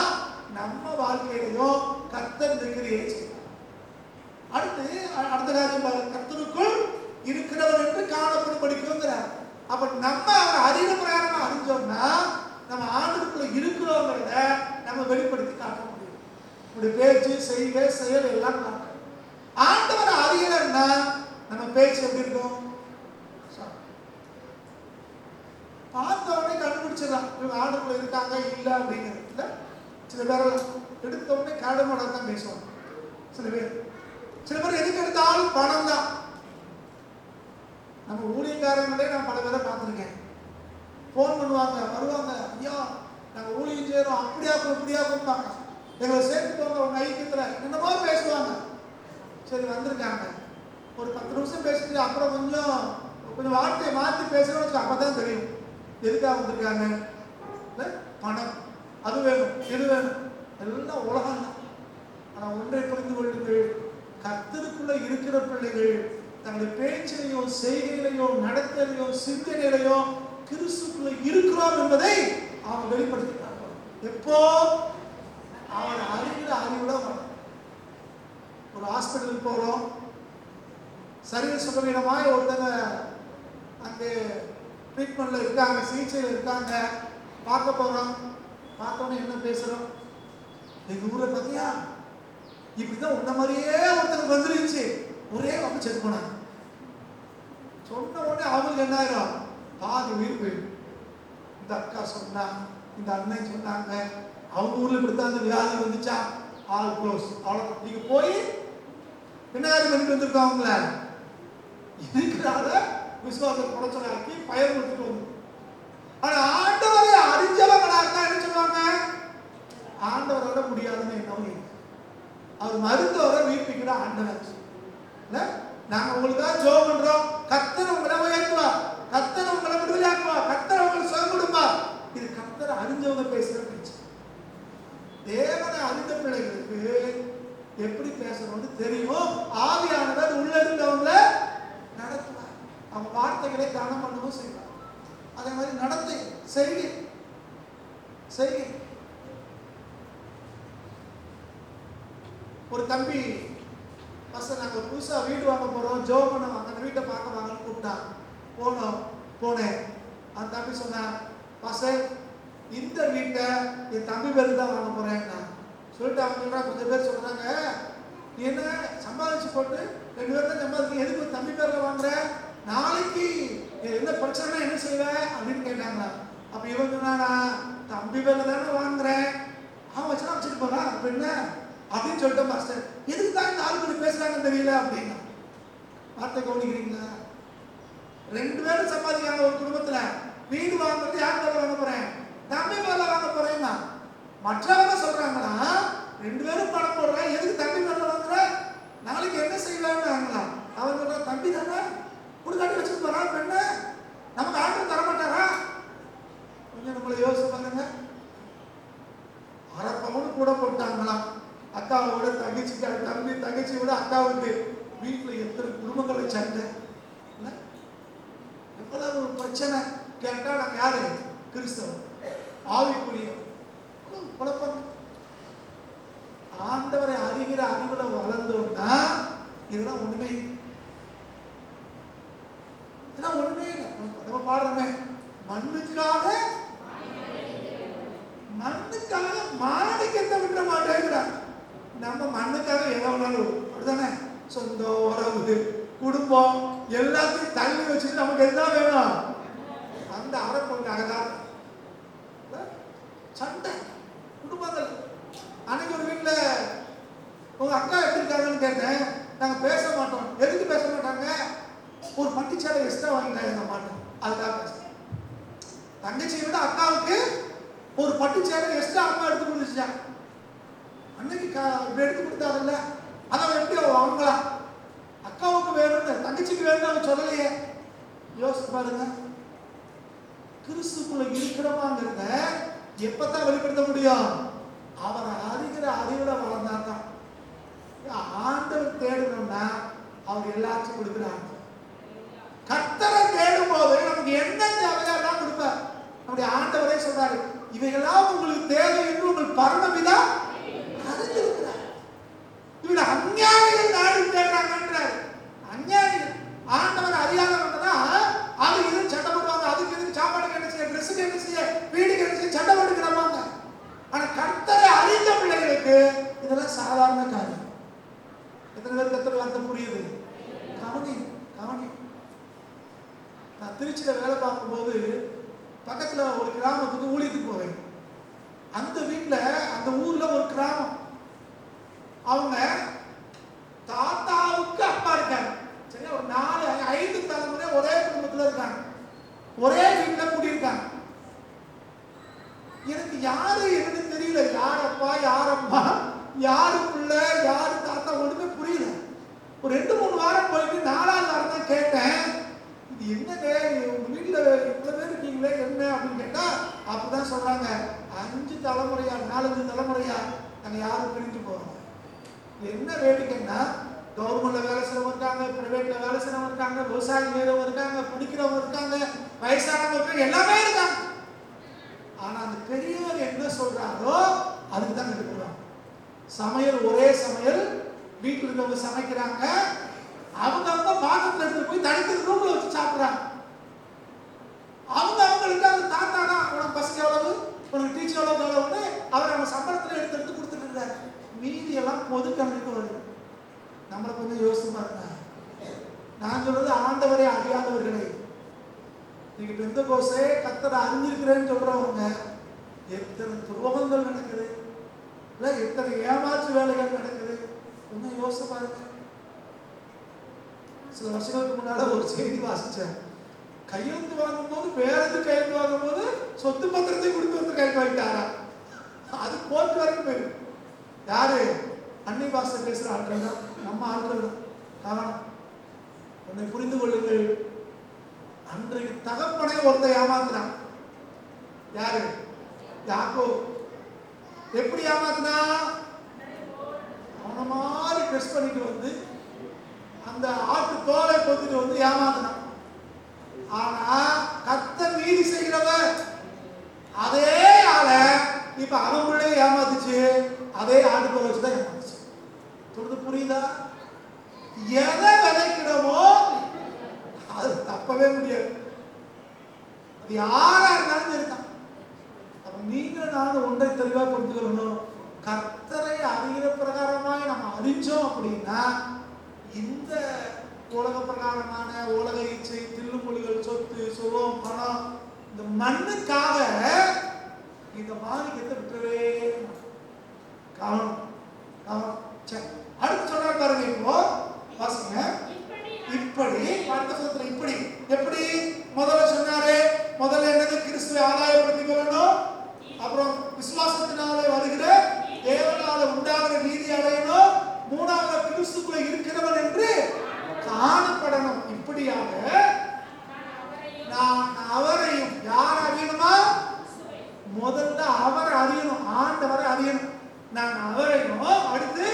நம்ம வாழ்க்கையிலையும் கர்த்தர் கிரியை செய்வார். அடுத்த காரியம் கர்த்தருக்குள் இருக்கிறவர் என்று காணப்படும் படிக்கிறார். அப்ப நம்ம அவர் அறிகிற பிரகாரமா அறிஞ்சோம்னா நம்ம ஆண்டவருக்குள்ள இருக்கிறோங்கிறத நம்ம வெளிப்படுத்தி காட்ட முடியும். நம்முடைய பேச்சு, செய்கை, செயல் எல்லாம் காட்டும். ஆண்டவரை அறியலன்னா நம்ம பேச்சு எப்படி இருக்கும்? பார்த்த உடனே கண்டுபிடிச்சிடலாம் இவங்க ஆண்டவருக்குள்ள இருக்காங்க இல்லை அப்படிங்கிறது. சில பேர் எடுத்த உடனே காடமோட தான் பேசுவாங்க. சில பேர் எதுக்கு எடுத்தாலும் பணம் தான். நம்ம ஊழியக்காரங்களே நான் பல பேரை பார்த்துருக்கேன். ஃபோன் பண்ணுவாங்க, வருவாங்க, ஐயா நாங்கள் ஊழியம் செய்யறோம், அப்படியாக்கும் இப்படியாக்கும்பாங்க, எங்களை சேர்த்துக்கோங்க உங்க ஐக்கியத்துல என்னமோ பேசுவாங்க. சரி வந்திருக்காங்க, ஒரு 10 நிமிஷம் பேசிட்டு அப்புறம் கொஞ்சம் வார்த்தையை மாற்றி பேசுறோம், அப்பதான் தெரியும் எதுக்காக வந்திருக்காங்க. பணம், அது வேணும், இது வேணும், எல்லாம் உலகம் தான். ஆனால் ஒன்றை புரிந்து கொள்ளுங்கள், கர்த்தருக்குள்ள இருக்கிற பிள்ளைகள் தங்களுடைய பேச்சிலையோ செய்கையிலையோ நடத்தையிலையோ சிந்தனையிலையோ கிறிஸ்துக்குள்ள இருக்கிறோம் என்பதை அவங்க வெளிப்படுத்தினாங்க. எப்போ? அவர் அறிகிற அறிவுல வரும். ஒரு ஹாஸ்பிட்டலுக்கு போறோம், சரீர சுகவீனமாய் ஒருத்தங்க அங்கே ட்ரீட்மெண்ட்ல இருக்காங்க, சிகிச்சையில் இருக்காங்க, பார்க்க போறோம். பார்த்தோன்னே என்ன பேசுறோம்? எங்க ஊரை பார்த்தியா, இப்படிதான் உன்ன மாதிரியே ஒருத்தருக்கு வந்துருச்சு, ஒரே வந்து செத்து போனாங்க. சொன்ன உடனே அவங்களுக்கு என்ன ஆயிரும்? பாதி உயிர் போயிடும். இந்த அக்கா சொன்னா, இந்த அண்ணன் சொன்னாங்க, அவங்க ஊர்ல இப்படித்தான் அந்த வியாதி வந்துச்சா, ஆல் க்ளோஸ், அவ்வளோ. நீங்க போய் பின்னாடி பண்ணிட்டு வந்திருக்காங்கள இருக்கிறாத விசுவாசம் குறைச்சலாக்கி பயிர் கொடுத்துட்டு வந்து. ஆனா ஆண்டவரை அறிஞ்சவங்களா இருந்தா என்ன சொல்லுவாங்க? ஆண்டவரோட முடியாதுன்னு என்ன, அவர் மருத்துவரை வீட்டுக்கிற ஆண்டவர். நாங்க உங்களுக்காக ஜெபம் பண்றோம், கர்த்தர் உங்களை உயர்த்துவார், கர்த்தர் உங்களை விடுதலையாக்குவார், கர்த்தர் உங்களுக்கு சுகம் கொடுப்பார். இது கர்த்தர் அறிஞ்சவங்க பேசுற பேச்சு. தேவனை அறிந்த பிள்ளைகளுக்கு எப்படி பேசணும்னு தெரியும். ஆவியானவர் உள்ள இருந்தவங்களை நடத்துவார், அவங்க வார்த்தைகளை கவனம் பண்ணவும் செய்வார். அதே மாதிரி நடத்தை செய்கை. ஒரு தம்பி ஃபஸ்ட்டு நாங்கள் புதுசாக வீடு வாங்க போகிறோம், ஜெபம் பண்ண வாங்க, அந்த வீட்டை பார்க்க வாங்கன்னு கூப்பிட்டான். போனேன். அந்த தம்பி சொன்னான், பாஸ்டர் இந்த வீட்டை என் தம்பி பேருக்கு தான் வாங்க போகிறேன்னா சொல்லிட்டு அவங்க சொல்கிறாங்க. கொஞ்சம் பேர் சொல்கிறாங்க, நீ என்ன சம்பாதிச்சு போட்டு 2 பேர் தான் சம்பாதிக்க, எதுக்கு ஒரு தம்பி பேரில் வாங்குற, நாளைக்கு என்ன பிரச்சனை என்ன செய்வேன் அப்படின்னு கேட்டாங்க. அப்போ இவன் சொன்னா, தம்பி பேரில் தானே வாங்குறேன், அவன் வச்சுட்டு போகிறான், அப்போ என்ன அப்படின்னு சொல்லிட்டேன். மாஸ்டர் எதுக்கு செய்யல அப்படின்னா வார்த்தை கவனிக்கிறீங்களா? 2 பேரும் சம்பாதிக்கிறாங்க ஒரு குடும்பத்துல. வீடு வாங்குறது யார் பேர்ல வாங்க போறேன்? தம்பி பேர்ல வாங்க போறேன்னா மற்றவங்க சொல்றாங்களா 2 பேரும் பணம் போடுறேன், எதுக்கு தம்பி பேர்ல வாங்குற? நாளைக்கு என்ன செய்யலாம்னு அவர் சொல்ற தம்பி தானே குடுக்காட்டி வச்சுட்டு போறான் பெண்ண, நமக்கு ஆர்டர் தர மாட்டாரா? கொஞ்சம் நம்மளை யோசிச்சு பாருங்க. 1/2 பவுன் கூட போட்டாங்களாம் அக்காவை விட தங்கச்சிக்கு, தம்பி தங்கச்சி விட அக்காவுக்கு. வீட்டுல எத்தனை குடும்பங்களை சண்டை, எவ்வளவு ஒரு பிரச்சனை. கேட்டா நாங்க யாரு? கிறிஸ்தவம், ஆவிக்குரிய குழப்பம். ஆண்டவரை அறிகிற அறிவுல வளர்ந்தோம்னா இதெல்லாம் ஒண்ணுமே ஒண்ணுமே இல்லை. நம்ம பாடுறோமே, மண்ணுக்காக மாணிக்கத்தை விட மாட்டேங்கிறாங்க. நம்ம மண்ணுக்காக எவ்வளவு அப்படிதானே, சொந்தம், உறவு, குடும்பம் எல்லாத்தையும் தள்ளி வச்சுட்டு நமக்கு என்ன வேணும்? அந்த அறப்பொருளாக தான் சண்டை குடும்பங்கள். அன்னைக்கு ஒரு வீட்டுல உங்க அக்கா எப்படி இருக்காங்கன்னு கேட்டேன். நாங்க பேச மாட்டோம். எதுக்கு பேச மாட்டாங்க? ஒரு பட்டிச்சாலை எக்ஸ்ட்ரா வாங்கிட்டாங்க மாட்டோம், அதுக்காக பேச. தங்கச்சியை விட அக்காவுக்கு ஒரு பட்டுச்சேலை எக்ஸ்ட்ரா அம்மா எடுத்து கொடுத்துச்சாங்க. அன்னைக்கு எடுத்து கொடுத்தாங்கல்ல, அதை எப்படி வாங்கலாம்? அக்காவுக்கு வேணும்னு தங்கச்சிக்கு வேணும்னு அவன் சொல்லலையே. யோசிச்சு பாருங்க. கிறிஸ்துக்குள்ள இருக்கிறோமாங்கிறத எப்பதான் வெளிப்படுத்த முடியும்? அவரை அறிகிற அறிவுல வளர்ந்தாதான். ஆண்டவர் தேடணும்னா அவர் எல்லாத்தையும் கொடுக்கிறாங்க. கர்த்தரை தேடும் போது நமக்கு என்ன தேவையோ எல்லாம் கொடுப்பார். நம்முடைய ஆண்டவரே சொல்றாரு, இவைகளாம் உங்களுக்கு தேவை என்று உங்கள் பரமபிதா அறிந்திருக்கிறார். இவங்க அஞ்ஞானிகள் நாடு தேடுறாங்கன்றார். அஞ்ஞானிகள் ஆண்டவர் அறியாதவங்கன்னா அது இது சண்டை போடுவாங்க. அதுக்கு இதுக்கு சாப்பாடு என்ன செய்ய, ட்ரெஸ்ஸுக்கு என்ன செய்ய, வீடுக்கு என்ன செய்ய சண்டை போட்டு கிடப்பாங்க. ஆனா கர்த்தரை அறிந்த பிள்ளைகளுக்கு இதெல்லாம் சாதாரண காரியம். எத்தனை பேர் கர்த்தர் வார்த்தை புரியுது? கவனி கவனி. நான் திருச்சியில வேலை பார்க்கும்போது பக்கத்துல ஒரு கிராமத்துக்கு ஊழியத்துக்கு போவேன். அந்த வீட்டுல அந்த ஊர்ல ஒரு கிராமம், அவங்க தாத்தாவுக்கு அப்பா இருக்காங்க. சரியா, ஒரு 4-5 தலைமுறை ஒரே குடும்பத்துல இருக்காங்க, ஒரே வீட்டுல குடியிருக்காங்க. எனக்கு யாரு என்னன்னு தெரியல. யார் அப்பா, யார் அம்மா, யாரு பிள்ளை, யாரு தாத்தா ஒண்ணுமே புரியல. ஒரு 2-3 வாரம் போயிட்டு 4ஆவது வாரம் தான் கேட்டேன், இது என்னங்க உங்க வீட்டுல இவ்வளவு பேர் இருக்கீங்களே என்ன அப்படின்னு கேட்டா, அப்பதான் சொல்றாங்க 5 தலைமுறையா 4-5 தலைமுறையா நாங்க யாரும் பிரிஞ்சு போறோம். என்ன வேடிக்கைன்னா, கவர்மெண்ட்ல வேலை செய்யறவங்க இருக்காங்க, பிரைவேட்ல வேலை செய்யறவங்க இருக்காங்க, விவசாயம் செய்யறவங்க இருக்காங்க, படிக்கிறவங்க இருக்காங்க, வயசானவங்க இருக்காங்க, எல்லாமே இருக்காங்க. ஆனா அந்த பெரியவர் என்ன சொல்றாரோ அதுக்கு தான் இருக்கிறோம். சமையல் ஒரே சமையல், வீட்டுல இருக்கவங்க சமைக்கிறாங்க, அவங்க பாத்திரத்தை எடுத்துட்டு போய் தனித்து ரூம்ல வச்சு சாப்பிடுறாங்க. அவங்களுக்கு அந்த தாத்தா தான் உனக்கு பசங்க எவ்வளவு, உனக்கு டீச்சர் எவ்வளவுன்னு அவர் அவங்க சம்பளத்துல எடுத்து கொடுத்துட்டு இருந்தாரு. மீதி எல்லாம் பொது கணக்கு வருது. நம்மளை கொஞ்சம் யோசிச்சு பாருங்க. நான் சொல்றது ஆண்டவரை அறியாதவர்களை. நீங்க பெந்தகோஸ்தே கர்த்தரை அறிஞ்சிருக்கிறேன்னு சொல்றவங்க எத்தனை துரோகங்கள் நடக்குது, இல்ல எத்தனை ஏமாற்று வேலைகள் நடக்குது, கொஞ்சம் யோசிச்சு பாருங்க. சில வருஷங்களுக்கு முன்னால ஒரு செய்தி வாசிச்சேன். கையெழுத்து வாங்கும் போது வேற எது கையெழுத்து வாங்கும் போது சொத்து பத்திரத்தை கொடுத்து வந்து கையெழுத்து வாங்கிட்டாரா. அது கோர்ட் வரைக்கும் போயிடும். யாரு? அன்னை பாஷை பேசுற ஆட்கள் தான், நம்ம ஆட்கள் தான். காரணம் உன்னை புரிந்து கொள்ளுங்கள். அன்றைக்கு தகப்பனை ஒருத்தர் ஏமாத்தினான். யாரு? யாக்கோபு. எப்படி ஏமாத்தினா? அவன மாதிரி ட்ரெஸ் பண்ணிட்டு வந்து அந்த ஆட்டு தோலை பொத்திட்டு வந்து ஏமாத்தினான். ஆனா கர்த்தர் நீதி செய்கிறவர். அதே ஆளை இப்ப அவன் பிள்ளைய ஏமாத்துச்சு, அதே ஆட்டு தோலை வச்சுதான் ஏமாத்துச்சு. சொல்றது புரியுதா? எதை விதைக்கிறோமோ அது தப்பவே முடியாது. அது யாரா இருந்தாலும் சரிதான். அப்ப நீங்க நானும் ஒன்றை தெளிவா புரிஞ்சுக்கணும். கர்த்தரை அறிகிற பிரகாரமாய் நம்ம அறிஞ்சோம் அப்படின்னா இந்த உலக பிரகாரமான உலக இச்சை, தில்லுமொழிகள், சொத்து, சுகம், பணம், இந்த மண்ணுக்காக இந்த மாணிக்கத்தை விட்டுறவே கவனம். அடுத்து சொல்ற பாருங்க, இப்போ அடுத்த வசனத்துல இப்படி எப்படி முதல்ல சொன்னாரு, முதல்ல என்னது, கிறிஸ்துவை ஆதாயப்படுத்திக் கொள்ளணும், அப்புறம் விசுவாசத்தினாலே வருகிற தேவனால உண்டாகிற நீதி அடையணும், மூணாவது கிறிஸ்துக்குள்ள இருக்கிறவன் என்று காணப்படணும். இப்படியாக நான் அவரையும், யார் அறியணுமா, முதல்ல அவர் அறியணும், ஆண்டவரை அறியணும். நான் அவரையும், அடுத்து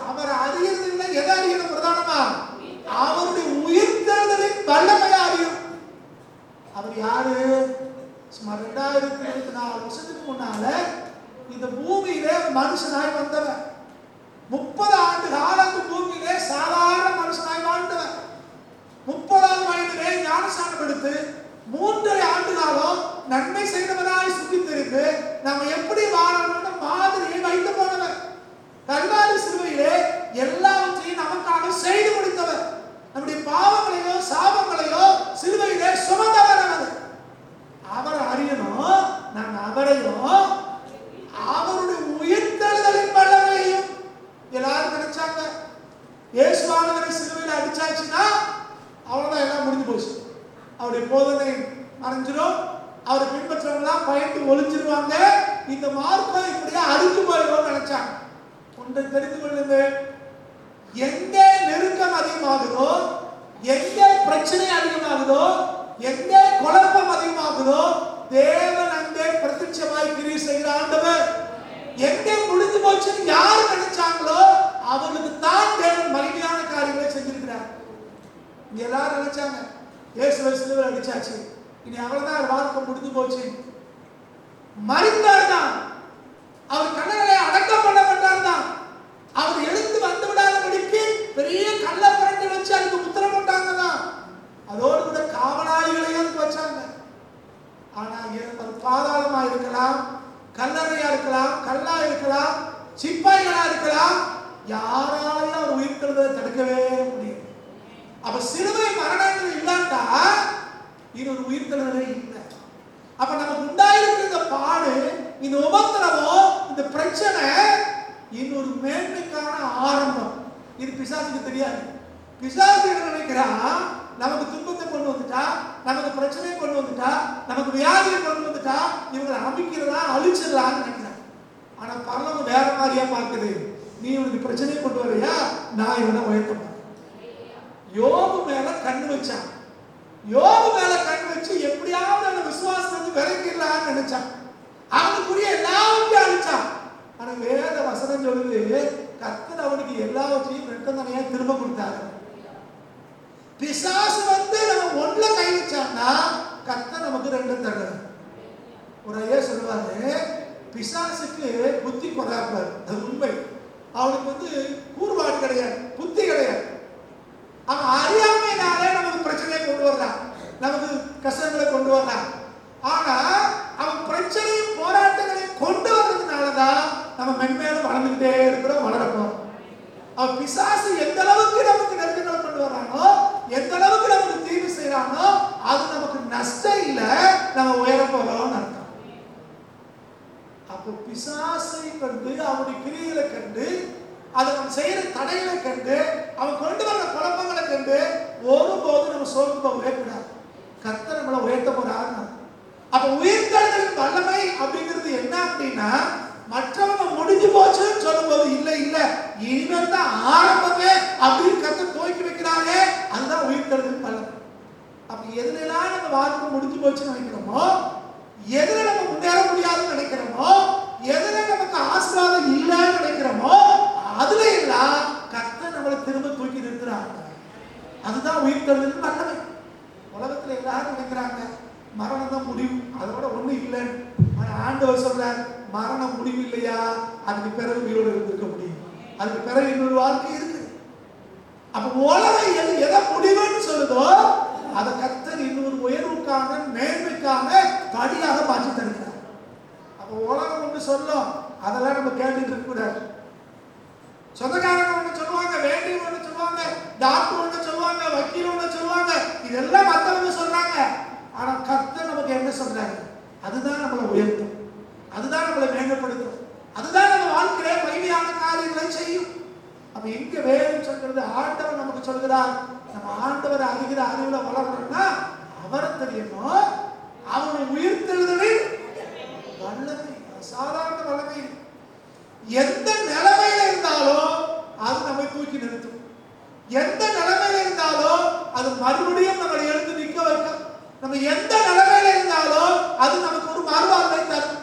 அவர் அறியறது எதை அறியணும், பிரதானமா அவருடைய உயிர்த்தெழுதலின் வல்லமையை அறியணும். அவர் யாரு, சுமார் 2024 வருஷத்துக்கு முன்னால இந்த பூமியிலே மனுஷனாய் வந்தவர், 30 ஆண்டு காலத்து பூமியிலே சாதாரண மனுஷனாய் வாழ்ந்தவர், 30வது வயதிலே ஞானஸ்நானம் எடுத்து 3.5 ஆண்டு காலம் நன்மை செய்தவராய் சுற்றி தெரிந்து நம்ம எப்படி வாழணும்னு மாதிரியை வைத்து போனவர், கல்வாரி சிலுவையிலே எல்லாவற்றையும் நமக்காக செய்து முடித்தவர், நம்முடைய பாவங்களையோ சாபங்களையோ சிலுவையிலே சுமந்தவர். அவரை அறியணும், நான் அவரையும் அவருடைய உயிர்த்தெழுதலின் வல்லமையையும். எல்லாரும் நினைச்சாங்க இயேசுவானவரை சிலுவையில் அடிச்சாச்சுன்னா அவ்வளவுதான், எல்லாம் முடிஞ்சு போச்சு, அவருடைய போதனை மறைஞ்சிடும், அவரை பின்பற்றவங்களாம் பயந்து ஒளிஞ்சிருவாங்க, இந்த மார்க்கம் இப்படியே அழிஞ்சு போயிடும் நினைச்சாங்க. ஒன்றை தெரிந்து கொள்ளுங்கள், எங்கே நெருக்கம் அதிகமாகுதோ, எங்கே பிரச்சனை அதிகமாகுதோ, எங்கே குழப்பம் அதிகமாகுதோ, தேவன் அங்கே பிரத்யட்சமாய் கிரியை செய்கிற ஆண்டவர். எங்கே முடிஞ்சு போச்சுன்னு யாரு நினைச்சாங்களோ அவர்களுக்கு தான் தேவன் மகிமையான காரியங்களை செஞ்சிருக்கிறார். எல்லாரும் நினைச்சாங்க இயேசுவை சிலுவையில் அடிச்சாச்சு, இனி அவ்வளவுதான், வாழ்க்கை முடிஞ்சு போச்சு, மரித்தார் தான், அவர் கண்ணங்களை அடக்கம் பண்ணப்பட்டார் தான், அவர் எழுந்து வந்து விடாதபடிக்கு பெரிய கள்ள புரட்டி வச்சு அதுக்கு முத்திரம் போட்டாங்க தான், அதோடு கூட காவலாளிகளையும் வச்சாங்க. ஆனா பாதாளமா இருக்கலாம், கல்லறையா இருக்கலாம், கல்லா இருக்கலாம், சிப்பாய்களா இருக்கலாம், யாராலையும் அவர் உயிர்த்தெழுதலை தடுக்கவே முடியும். அப்ப சிலுவை மரணங்கள் இல்லாட்டா இது ஒரு உயிர்த்தெழுதலே இல்லை. அப்ப நமக்கு உண்டாயிருக்கிற இந்த பாடு, இந்த உபத்திரவம், இந்த பிரச்சனை இன்னொரு மேன்மைக்கான ஆரம்பம். இது பிசாசுக்கு தெரியாது. பிசாசு என்ன நினைக்கிறான், நமக்கு துன்பத்தை கொண்டு வந்துட்டா, நமக்கு பிரச்சனையை கொண்டு வந்துட்டா, நமக்கு வியாதியை கொண்டு வந்துட்டா, இவங்களை அமைக்கிறதா அழிச்சிடலான்னு நினைக்கிறான். ஆனா பரலோகம் வேற மாதிரியா பார்க்குது, நீ இவனுக்கு பிரச்சனையை கொண்டு வரையா, நான் இவனை உயர்த்தப்பேன். யோபு மேல கண்ணு வச்சான், யோபு மேல கண் வச்சு எப்படியாவது அந்த விசுவாசத்தை விலக்கிடலான்னு நினைச்சான், அவனுக்குரிய எல்லாவற்றையும் அழிச்சான். ஆனா வேத வசனம் சொல்லுது, கர்த்தர் அவனுக்கு எல்லாவற்றையும் ரெட்டந்தனையா திரும்ப கொடுத்தாரு. பிசாசு வந்து நம்ம ஒண்ணுல கை வச்சான்னா கர்த்தர் நமக்கு ரெண்டு தருவார். ஒரு ஐயா சொல்லுவாரு, பிசாசுக்கு புத்தி கொடாப்பார், அது உண்மை. அவனுக்கு வந்து கூறுபாடு கிடையாது, புத்தி கிடையாது. அவன் அறியாமையினாலே நமக்கு பிரச்சனையை கொண்டு வர்றான், நமக்கு கஷ்டங்களை கொண்டு வர்றான். ஆனா அவன் பிரச்சனையும் போராட்டங்களையும் கொண்டு வர்றதுனாலதான் நம்ம மென்மேலும் வளர்ந்துகிட்டே இருக்கிறோம், வளரப்போம். அவன் பிசாசு எந்த அளவுக்கு நமக்கு நெருக்கங்களை கொண்டு வர்றானோ, எந்த அளவுக்கு நமக்கு தீர்வு செய்யறானோ, அது நமக்கு நஷ்டம் இல்லை, நம்ம உயர போறோம்னு அர்த்தம். அப்போ பிசாசை கண்டு, அவனுடைய கிரியைகளை கண்டு, அதை அவன் செய்யற தடைகளை கண்டு, அவன் கொண்டு வர குழப்பங்களை கண்டு ஒருபோது நம்ம சோர்ந்து போகவே கூடாது. கர்த்தர் நம்மளை உயர்த்த போறாருன்னு. அப்ப உயிர்த்தெழுதலின் வல்லமை அப்படிங்கிறது என்ன அப்படின்னா, மற்றவங்க முடிஞ்சு போச்சுன்னு சொல்லும் போது இல்ல இல்ல இனிமேல் தான் ஆரம்பமே அப்படின்னு கர்த்தர் துவக்கி வைக்கிறாரே, அதுதான் உயிர்த்தெழுதலின் வல்லமை. அப்ப எதுலாம் நம்ம வாழ்க்கை முடிஞ்சு போச்சுன்னு நினைக்கிறோமோ, எதுல நம்ம முன்னேற முடியாதுன்னு நினைக்கிறோமோ, எதுல நமக்கு ஆசீர்வாதம் இல்லைன்னு நினைக்கிறோமோ, அதுல எல்லாம் கர்த்தர் நம்மளை திரும்ப தூக்கி நிறுத்துறாங்க. அதுதான் உயிர்த்தெழுதலின் வல்லமை. உலகத்துல எல்லாரும் நினைக்கிறாங்க மரணம் தான் முடிவு, அதோட ஒண்ணு இல்லை. ஆனா ஆண்டவர் சொல்றார், மரணம் முடிவு இல்லையா, அதுக்கு பிறகு உயிரோடு இருந்திருக்க முடியும், அதுக்கு பிறகு இன்னொரு வாழ்க்கை இருக்கு. அப்ப உலகம் எதை முடிவுன்னு சொல்லுதோ அதை கர்த்தர் இன்னொரு உயர்வுக்காக மேன்மைக்காக படியாக மாற்றி தருகிறார். அப்ப உலகம் ஒன்று சொல்லும், அதெல்லாம் நம்ம கேட்டுட்டு இருக்க கூடாது. சொந்தக்காரங்க ஒன்று சொல்லுவாங்க, வேண்டிய ஒன்று சொல்லுவாங்க, டாக்டர் ஒன்று சொல்லுவாங்க, வக்கீல் ஒன்று சொல்லுவாங்க, இதெல்லாம் மற்றவங்க சொல்றாங்க. ஆனா கர்த்தர் நமக்கு என்ன சொல்றாரு, அதுதான் நம்மளை உயர்த்தும், அதுதான் நம்மளை மேம்படுத்தும், அதுதான் நம்ம வாழ்க்கையில மகிமையான காரியங்களை செய்யும். அப்ப எங்க வேதம் சொல்றது சொல்லுது, ஆண்டவர் நமக்கு சொல்கிறார், நம்ம ஆண்டவரை அறிகிற அறிவுல வளரணும்னா அவரை தெரியணும். அவனை உயிர்த்தெழுதலின் வல்லமை, சாதாரண வல்லமை. எந்த நிலைமையில இருந்தாலும் அது நம்மை தூக்கி நிறுத்தும். எந்த நிலைமையில இருந்தாலும் அது மறுபடியும் நம்மளை எழுந்து நிற்க வைக்கும். நம்ம எந்த நிலைமையில இருந்தாலும் அது நமக்கு ஒரு மறுவாழ்வை தரும்.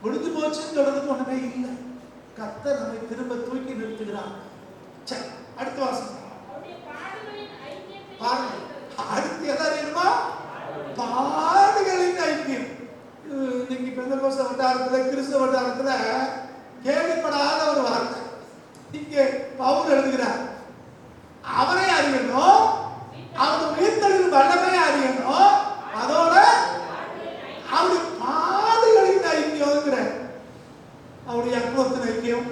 முடிஞ்சு போச்சுன்னு சொல்றதுக்கு ஒண்ணுமே இல்லை. கர்த்தர் நம்மை திரும்ப தூக்கி நிறுத்துகிறார். சரி, அடுத்த வாசம் பாருங்க. அடுத்து எதா வேணுமா? பாடுகளின் ஐக்கியம். இன்னைக்கு பெந்தகோஸ்தே வட்டாரத்துல, கிறிஸ்தவ வட்டாரத்துல கேள்விப்படாத ஒரு வார்த்தை. இங்கே பவுல் எழுதுகிறார், அவரை அறியணும், அவருடைய உயிர்த்தெழுதலின் வல்லமையை அறியணும், அதோட அவருடைய பாடுகளின் ஐக்கியம்ங்கிற, அவருடைய அற்புதத்தின் ஐக்கியம்,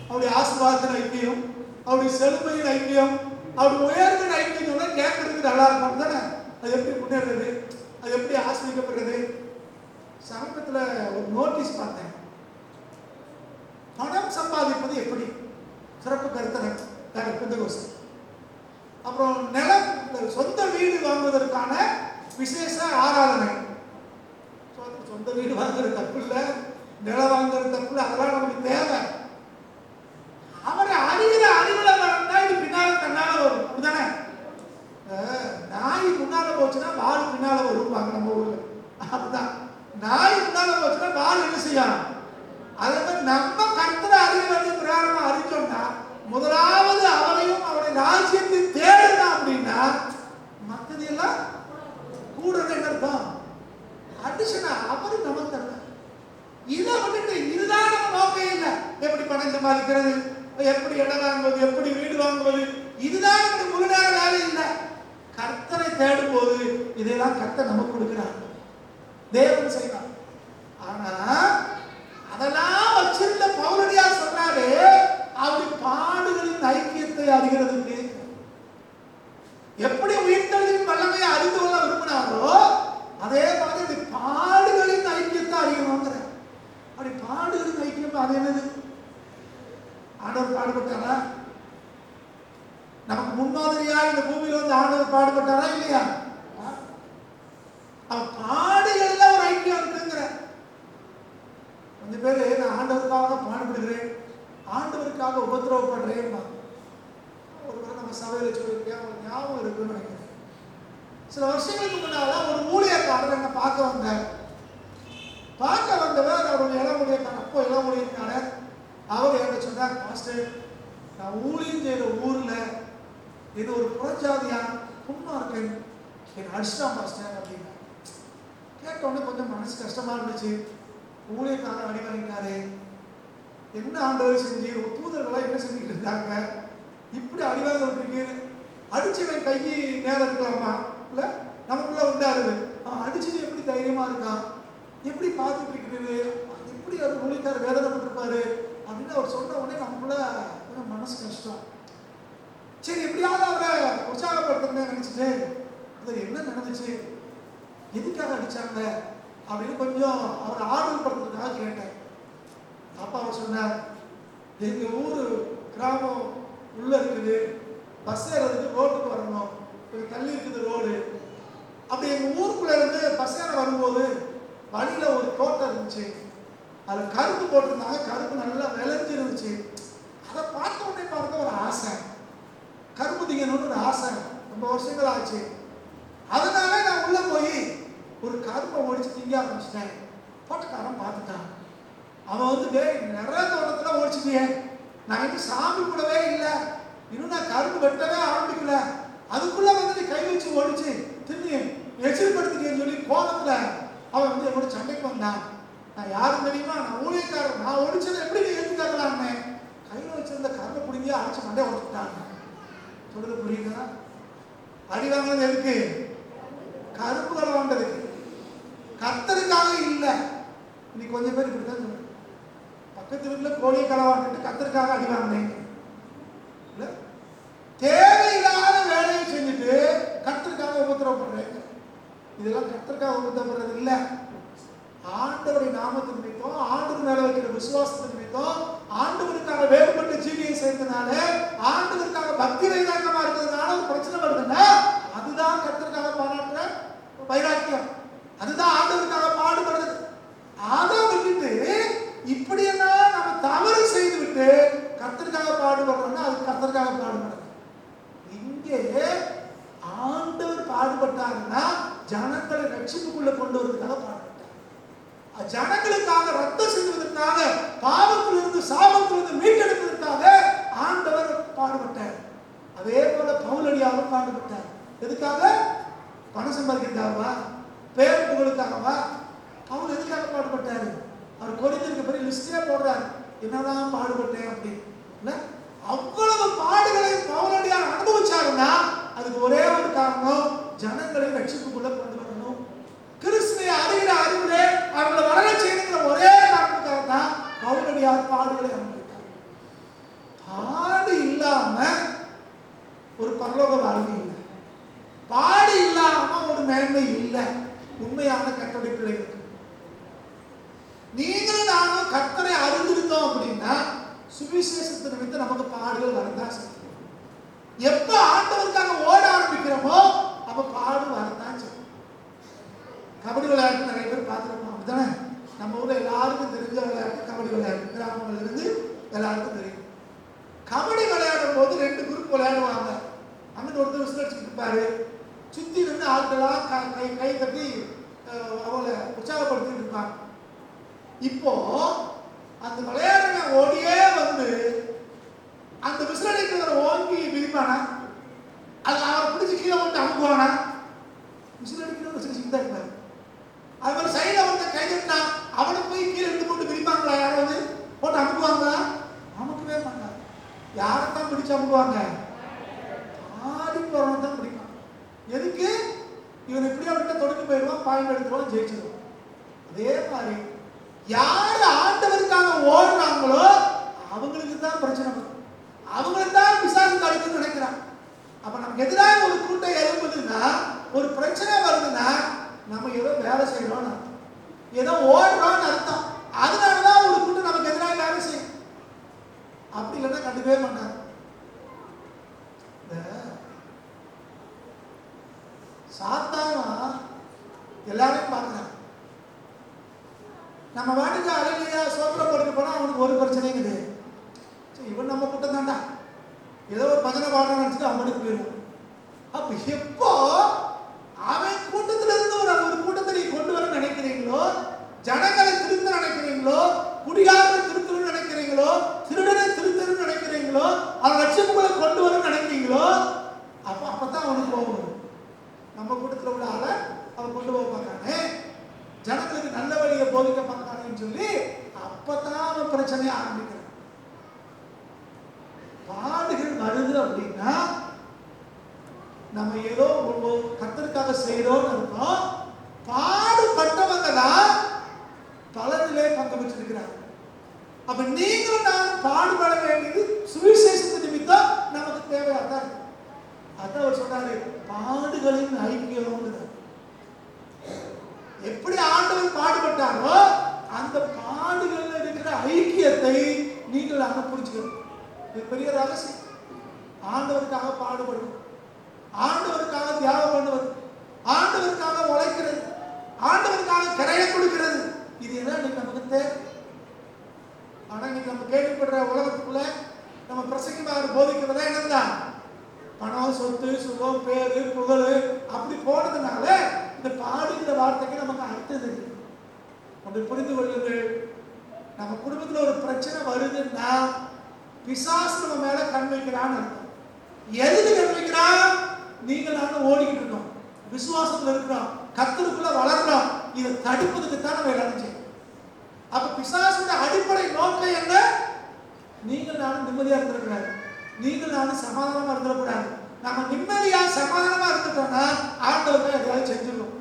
அவருடைய ஆசீர்வாதத்தின் ஐக்கியம், அவருடைய செழுமையின் ஐக்கியம், அவருடைய உயர்வின் ஐக்கியம் சொன்னா கேட்கறதுக்கு நல்லா இருக்கும் தானே. அது எப்படி முன்னேறது, அது எப்படி ஆசிரியப்படுறது? சமீபத்தில் ஒரு நோட்டீஸ் பார்த்தேன், பணம் சம்பாதிப்பது எப்படி, சிறப்பு கருத்தனை பெந்தகோஸ்தே. அப்புறம் நிலம், சொந்த வீடு வாங்குவதற்கான விசேஷ ஆராதனை. சொந்த வீடு வாங்குறது தப்பு இல்லை, நிலம் வாங்குறது தப்பு இல்லை, அதெல்லாம் நமக்கு தேவை. அவரை அறிகிற அறிவுல வரணும்னா இது பின்னால தன்னால வரும், அப்படிதானே? நாய் முன்னால போச்சுன்னா வால் பின்னால வருவாங்க நம்ம ஊர்ல. அப்படிதான், நாய் முன்னால போச்சுன்னா வால் என்ன செய்யணும்? அதை நம்ம கர்த்தரை அறிய வேண்டிய பிரகாரம் அறிஞ்சோம்னா, முதலாவது அவரையும் அவருடைய ராஜ்யத்தை தேடணும். அப்படின்னா மற்றது எல்லாம் கூட அர்த்தம், அடிஷனா அவரு நமக்கு தர. இதை விட்டுட்டு இதுதான் நம்ம நோக்கம் இல்லை. எப்படி பணம் சம்பாதிக்கிறது, எப்படி இடம் வாங்குவது, எப்படி வீடு வாங்குவது, இதுதான் நமக்கு முழு நேர வேலை இல்லை. கர்த்தரை தேடும் போது இதெல்லாம் கர்த்தர் நமக்கு கொடுக்கிறார், தேவன் செய்வார். ஆனா அதெல்லாம் வச்சிருந்த பவுலடியார் சொல்றாரு, அவருடைய பாடுகளின் ஐக்கியத்தை அறிகிறதுக்கு, எப்படி உயிர்த்தெழுதலின் வல்லமையை அறிந்து கொள்ள விரும்பினாரோ அதே மாதிரி பாடுகளின் ஐக்கியத்தை அறியணுங்கிற. அப்படி பாடுகளின் ஐக்கியம் அது என்னது? ஆண்டவர் பாடுபட்டாரா? நமக்கு முன்மாதிரியா இந்த பூமியில வந்து ஆண்டவர் பாடுபட்டாரா இல்லையா? அவன் பாடுகள்ல ஒரு ஐக்கியம் இருக்குங்கிற. கொஞ்சம் பேரு நான் ஆண்டவருக்காக பாடுபடுகிறேன், ஆண்டவருக்காக உபத்திரவப்படுறேன். ஒரு முறை நம்ம சபையில சொல்லியிருக்கேன், ஒரு ஞாபகம் இருக்குன்னு நினைக்கிறேன். சில வருஷங்களுக்கு முன்னால ஒரு ஊழியக்காரர் என்ன பார்க்க வந்தார். பார்க்க வந்தவர் அவருடைய இளம் ஊழியக்காரர், அப்போ இளம் ஊழியக்காரர். அவர் என்ன சொன்னார், மாஸ்டர் நான் ஊழியம் செய்யற ஊர்ல இது ஒரு புறஜாதியா புண்ணா இருக்கேன், என்ன அடிச்சிட்டான் மாஸ்டர் அப்படின்னா. கேட்டோடனே கொஞ்சம் மனசு கஷ்டமா இருந்துச்சு. ஊழியக்காரர் அடி வாங்கிட்டாரு, என்ன ஆண்டவர் செஞ்சு தூதர்களா என்ன செஞ்சுட்டு இருந்தாங்க, இப்படி அடிவாங்க விட்டுருக்கு. அடிச்சவன் கையை நேரம் இருக்கலாமா? இல்ல நமக்குள்ள உண்டாருது, அடிச்சது எப்படி தைரியமா இருக்கான், எப்படி பார்த்துட்டு இருக்கிறது, எப்படி அவர் ஊழியக்காரர் வேதனைப்பட்டிருப்பாரு அப்படின்னு அவர் சொன்ன உடனே நமக்குள்ள கொஞ்சம் மனசு கஷ்டம். சரி, எப்படியாவது அவரை உற்சாகப்படுத்தணும்னு நினைச்சிட்டு அது என்ன நடந்துச்சு, எதுக்காக அடிச்சாங்க அப்படின்னு கொஞ்சம் அவரை ஆர்வப்படுத்துறதுக்காக கேட்டேன். அப்பா அவர் சொன்னார், எங்க ஊரு கிராமம் உள்ள இருக்குது, பஸ் ஏறதுக்கு ரோட்டுக்கு வரணும், கொஞ்சம் தள்ளி இருக்குது ரோடு. அப்படி எங்க ஊருக்குள்ள இருந்து பஸ் ஏற வரும்போது வழியில ஒரு தோட்டம் இருந்துச்சு, அதுல கரும்பு போட்டிருந்தாங்க, கரும்பு நல்லா விளைஞ்சு இருந்துச்சு. அதை பார்த்த உடனே பார்க்க ஒரு ஆசை, கரும்பு திங்கணும்னு ஒரு ஆசை, ரொம்ப வருஷங்கள் ஆச்சு. அதனால நான் உள்ள போய் ஒரு கரும்பை ஒடிச்சு திங்க ஆரம்பிச்சிட்டேன். தோட்டக்காரன் பார்த்துட்டான். அவன் வந்து நிறைய தோட்டத்துல ஒடிச்சுட்டியே, நான் இன்னும் சாமி கூடவே இல்லை, இன்னும் நான் கரும்பு வெட்டவே ஆரம்பிக்கல, அதுக்குள்ள வந்து நீ கை வச்சு ஒடிச்சு தின்னு எச்சரிப்படுத்திட்டேன்னு சொல்லி கோபத்துல அவன் வந்து என்னோட சண்டைக்கு வந்தான். நான் யாரும் தெரியுமா, நான் ஊழியக்காரன், நான் ஒடிச்சதை எப்படி நீ எடுத்துக்காங்களான்னு கையில் வச்சிருந்த கரும்பை பிடிங்கி அடிச்சு மண்டையை உடச்சுட்டாங்க. சொல்றது புரியுங்களா? அடி வாங்கினது எதுக்கு? கரும்புகளை வாண்டதுக்கு, கர்த்தருக்காக இல்லை. இன்னைக்கு கொஞ்சம் பேர் இப்படித்தான் சொல்லுங்க, பக்கத்து வீட்டில் கோழியை களவாண்டுட்டு கர்த்தருக்காக அடி வாங்கினேன். தேவையில்லாத வேலையை செஞ்சுட்டு கர்த்தருக்காக உபத்திரவப்படுறேன். இதெல்லாம் கர்த்தருக்காக உபத்திரப்படுறது இல்லை, ஆண்டவருடைய நாமத்தின் நிமித்தம், ஆண்டவர் மேல வைக்கிற விசுவாசத்தின் நிமித்தம், ஆண்டவருக்காக வேறுபட்ட ஜீவியை சேர்ந்தனால, ஆண்டவருக்காக பக்தி விட்டுட்டு கர்த்தருக்காக பாடுபடுறோம்னா அது கர்த்தருக்காக பாடுபடுறது. இங்கே ஆண்டவர் பாடுபட்டாருன்னா ஜனங்களை ரட்சிப்புக்குள்ள கொண்டு வரதுக்காக பாடுபட்டார். ஜனங்களுக்காக ரத்தம் சிந்துவதற்காக, பாவத்திலிருந்து சாபத்திலிருந்து மீட்டெடுப்பதற்காக ஆண்டவர் பாடுபட்டார். அதே போல பவுலடியாரும் பாடுபட்டார். எதுக்காக? பணம் சம்பாதிக்கிறதுக்காகவா? பேர் புகழுக்காகவா? அவர் எதுக்காக பாடுபட்டாரு? அவர் கொரிந்தியருக்கு பெரிய லிஸ்டே போடுறாரு, என்னதான் பாடுபட்டேன் அப்படின்னு. அவ்வளவு பாடுகளை பவுலடியார் அனுபவிச்சாருன்னா அதுக்கு ஒரே ஒரு காரணம், ஜனங்களை ரட்சிப்புக்குள்ள கொண்டு வரணும், கிறிஸ்துவை அறிகிற அறிவிலே அவங்களை வளர செய்யணுங்கிற ஒரே காரணத்துக்காக தான் பவுலடியார் பாடுகளை அனுபவித்தார். பாடு இல்லாம ஒரு பரலோக வாழ்க்கை இல்லை, பாடு இல்லாம ஒரு மேன்மை இல்லை. உண்மையான கர்த்தருடைய பிள்ளைகளுக்கு நீங்களும் நானும் கர்த்தரை அறிந்திருந்தோம் அப்படின்னா சுவிசேஷத்தை நிமித்தம் நமக்கு பாடுகள் வரதான் செய்யும். எப்ப ஆண்டவருக்காக ஓட ஆரம்பிக்கிறோமோ அப்ப பாடு வரதான் செய்யும். கபடி விளையாட்டு நிறைய பேர் பார்த்துருப்போம், அப்படித்தானே? நம்ம ஊர்ல எல்லாருக்கும் தெரிஞ்ச விளையாட்டு கபடி விளையாட்டு, கிராமங்கள்ல இருந்து எல்லாருக்கும் தெரியும். கபடி விளையாடும் போது 2 குரூப் விளையாடுவாங்க. அங்கிட்டு ஒருத்தர் விசில் அடிச்சுட்டு இருப்பாரு, சுத்தி இருந்து ஆட்களாம் கை தட்டி அவளை உற்சாகப்படுத்திட்டு இருப்பாங்க. இப்போ அந்த விளையாடுற ஓடியே வந்து அந்த விசில் அடிக்கிறவரை ஓங்கி விரிப்பானா, அது அவரை பிடிச்சி கீழே வந்து அமுக்குவானா? விசில் அடிக்கிறவர் சிரிச்சுட்டு இருப்பாரு. அது மாதிரி சைடில் வந்து கை தட்டினா அவனை போய் கீழே எடுத்து போட்டு விரிப்பாங்களா? யாராவது போட்டு அமுக்குவாங்களா? அமுக்கவே மாட்டாங்க. யாரைத்தான் பிடிச்சு அமுக்குவாங்க? ஆடி போறவன் தான் பிடிக்கும். எதுக்கு? இவன் இப்படியா விட்டா தொடங்கி போயிடுவான், பாயிண்ட் எடுத்துருவான், ஜெயிச்சிருவான். அதே மாதிரி யார் ஆண்டவருக்காக ஓடுறாங்களோ அவங்களுக்கு தான் பிரச்சனை வரும், அவங்களுக்கு தான் பிசாசு தடுக்குன்னு நினைக்கிறான். அப்ப நமக்கு எதிராக ஒரு கூட்டம் எழுப்புதுன்னா, ஒரு பிரச்சனை வருதுன்னா நம்ம ஏதோ வேலை செய்யறோம்னு அர்த்தம், ஏதோ ஓடுறோம்னு அர்த்தம். அதனாலதான் ஒரு கூட்டம் நமக்கு எதிராக வேலை செய்யும். அப்படி இல்லைன்னா கண்டுக்கவே மாட்டாங்க. சாத்தானா எல்லாரையும் பார்க்கிறான். நம்ம வாட்டுக்கு அழகியா சோத்திரம் போட்டு போனா அவனுக்கு ஒரு பிரச்சனையும் கிடையாது. இவன் நம்ம கூட்டம் தான்டா, ஏதோ ஒரு பஜனை பாடம் நினைச்சிட்டு அவனுக்கு போயிடுவான். அப்ப எப்போ அவன் கூட்டத்துல இருந்து ஒரு கூட்டத்தை நீ கொண்டு வர நினைக்கிறீங்களோ, ஜனங்களை திருத்த நினைக்கிறீங்களோ, குடிகாரனை திருத்தணும்னு நினைக்கிறீங்களோ, திருடனை திருத்தணும்னு நினைக்கிறீங்களோ, அவன் லட்சியங்களை கொண்டு வர நினைக்கிறீங்களோ, அப்பதான் அவனுக்கு போகும். நம்ம கூட்டத்தில் உள்ள ஆளை அவன் கொண்டு போக பார்க்கானே, ஜனங்களுக்கு நல்ல வழியை போதிக்க பார்க்கானேன்னு சொல்லி அப்பதான் அவன் பிரச்சனையை ஆரம்பிக்கிறான். பாடுகள் வருது அப்படின்னா நம்ம ஏதோ கர்த்தருக்காக செய்யறோம்னு இருக்கோம். பாடுபட்டவங்க தான் பலனிலே பங்கு பெற்றிருக்கிறாங்க. அப்ப நீங்களும் நான் பாடுபட வேண்டியது சுவிசேஷத்து நிமித்தம் நமக்கு தேவையாதான் இருக்கு. அதான் அவர் சொன்னாரு, பாடுகளின் ஐக்கியம். எப்படி ஆண்டவர் பாடுபட்டாரோ அந்த பாடுகள் இருக்கிற ஐக்கியத்தை நீங்கள் அங்க புரிஞ்சுக்கணும். இது பெரிய ரகசியம். ஆண்டவருக்காக பாடுபடுவது, ஆண்டவருக்காக தியாகம் பண்ணுவது, ஆண்டவருக்காக உழைக்கிறது, ஆண்டவருக்காக கரையை கொடுக்கிறது, இது எல்லாம் இன்னைக்கு நமக்கு தேவை. ஆனா இன்னைக்கு நம்ம கேள்விப்படுற உலகத்துக்குள்ள நம்ம பிரசங்கமாக போதிக்கிறதா என்னதான் பணம், சொத்து, சுகம், பேரு, புகழ் அப்படி போனதுனால இந்த பாடுகிற வார்த்தைக்கு நமக்கு அர்த்தம் தெரியும். அப்படி புரிந்து கொள்ளுங்கள். நம்ம குடும்பத்தில் ஒரு பிரச்சனை வருதுன்னா பிசாசு நம்ம மேல கண் வைக்கிறான்னு அர்த்தம். எதுக்கு கண் வைக்கிறான்? நீங்கள் நானும் ஓடிக்கிட்டு இருக்கோம், விசுவாசத்துல இருக்கிறோம், கர்த்தருக்குள்ள வளர்றோம். இதை தடுப்பதுக்கு தான் நம்ம எல்லாரும் செய்யணும். அப்ப பிசாசுடைய அடிப்படை நோக்கம் என்ன? நீங்கள் நானும் நிம்மதியா இருந்திருக்கிறாரு, நீங்கள் நானும் சமாதானமா இருந்துடக்கூடாது. நம்ம நிம்மதியா சமாதானமா இருந்துட்டோம்னா ஆண்டவர் எதையாவது செஞ்சிடணும்.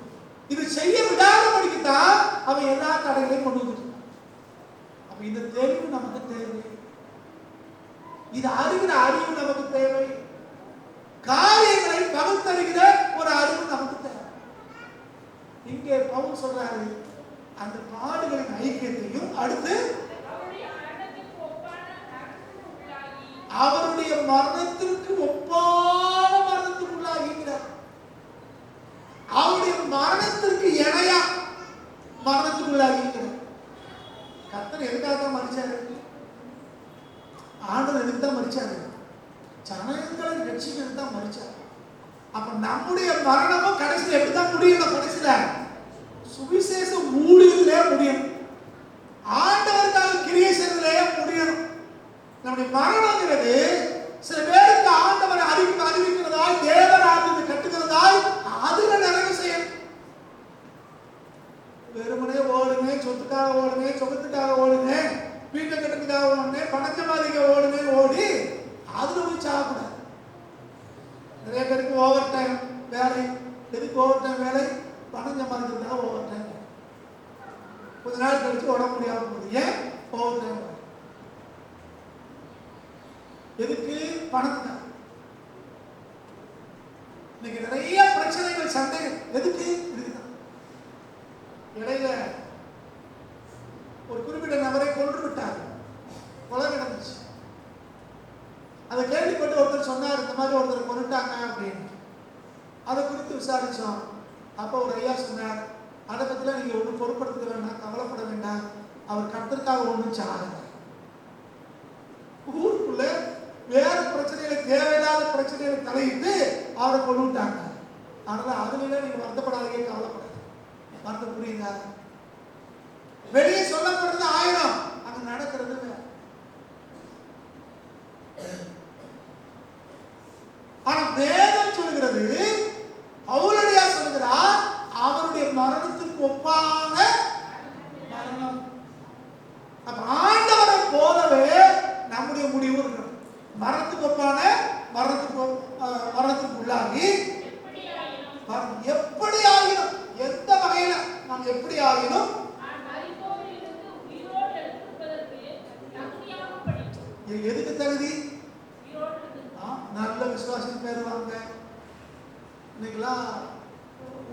இது செய்ய விடாத படிக்கத்தான் அவன் எல்லா தடைகளையும் கொண்டு வந்துட்டு. அப்ப இந்த தெளிவு நமக்கு தேவை, இது அறிகிற அறிவு நமக்கு தேவை, காரியங்களை பகுத்தறிகிற ஒரு அறிவு நமக்கு தேவை. இங்கே பவுல் சொல்றாரு, அந்த பாடுகளின் ஐக்கியத்தையும் அடுத்து அவருடைய மரணத்திற்கு ஒப்பான மரணத்துக்குள்ளாகிறார். அவருடைய மரணத்திற்கு இணையா மரணத்துக்குள்ளாகிறார். கர்த்தர் எதுக்காக மறிச்சாரு? ஆண்டவர் எதுக்கு தான் மரிச்சாரு? ஜனங்களை ரட்சிக்கிறது தான் மரிச்சாரு. அப்ப நம்முடைய மரணமும் கடைசியில் எப்படிதான் முடியணும்? கடைசியில சுவிசேஷ ஊழியத்திலே முடியணும், ஆண்டவருக்காக கிரியை செய்வதிலே முடியணும். நம்முடைய மரணங்கிறது சில பேருக்கு ஆண்டவரை அறிவிக்கிறதாய், தேவராஜ்யத்தை கட்டுகிறதாய், அதுல நிறைவு செய்யணும். வெறுமனே ஓடுங்க, சொத்துக்காக ஓடுங்க, சொகத்துக்காக ஓடுங்க, வீட்டை கட்டுறதுக்காக ஓடுங்க, பணச்சமாதிக்க ஓடுங்க, ஓடி அதுல போய் சாப்பிடாது. நிறைய பேருக்கு ஓவர் டைம் வேலை. எதுக்கு ஓவர் டைம் வேலை? பணம் சம்பாதிக்கிறதுக்காக ஓவர் டைம். கொஞ்ச நாள் கழிச்சு உடம்பு முடியாம போகுது. ஏன் ஓவர் டைம்? எதுக்கு? பணத்துக்காக. இன்னைக்கு நிறைய பிரச்சனைகள், சண்டைகள் எதுக்கு? இதுதான். இடையில ஒரு குறிப்பிட்ட நபரை கொன்று விட்டார், கொலை நடந்துச்சு. அதை கேள்விப்பட்டு ஒருத்தர் சொன்னார், இந்த மாதிரி ஒருத்தர் கொண்டுட்டாங்க அப்படின்னு. அதை குறித்து விசாரிச்சோம். அப்போ ஒரு ஐயா சொன்னார், அதை பத்திலாம் நீங்க ஒன்றும் பொருட்படுத்த வேண்டாம், கவலைப்பட வேண்டாம், அவர் கர்த்தருக்காக ஒன்றும் சாகல. ஊருக்குள்ள வேற பிரச்சனைகளை, தேவையில்லாத பிரச்சனைகளை தலையிட்டு அவரை கொண்டுட்டாங்க. அதனால அதுல நீங்க வருத்தப்படாதீங்க, கவலைப்படாது. வருத்தம் புரியுதா? வெளியே சொல்லப்படுறது 1000, அங்க நடக்கிறது வேற. ஆனா வேதம் சொல்கிறது, பவுலடியார் சொல்கிறார், அவருடைய மரணத்துக்கு ஒப்பான மரணம். அப்ப ஆண்டவரை போலவே நம்முடைய முடிவு இருக்கணும். மரணத்துக்கு ஒப்பான மரணத்துக்கு உள்ளாகி எப்படி ஆகினும், எந்த வகையில நாம் எப்படி ஆகினும் எதுக்கு தகுதி? நல்ல விசுவாசம் பேருவாங்க. இன்னைக்கெல்லாம்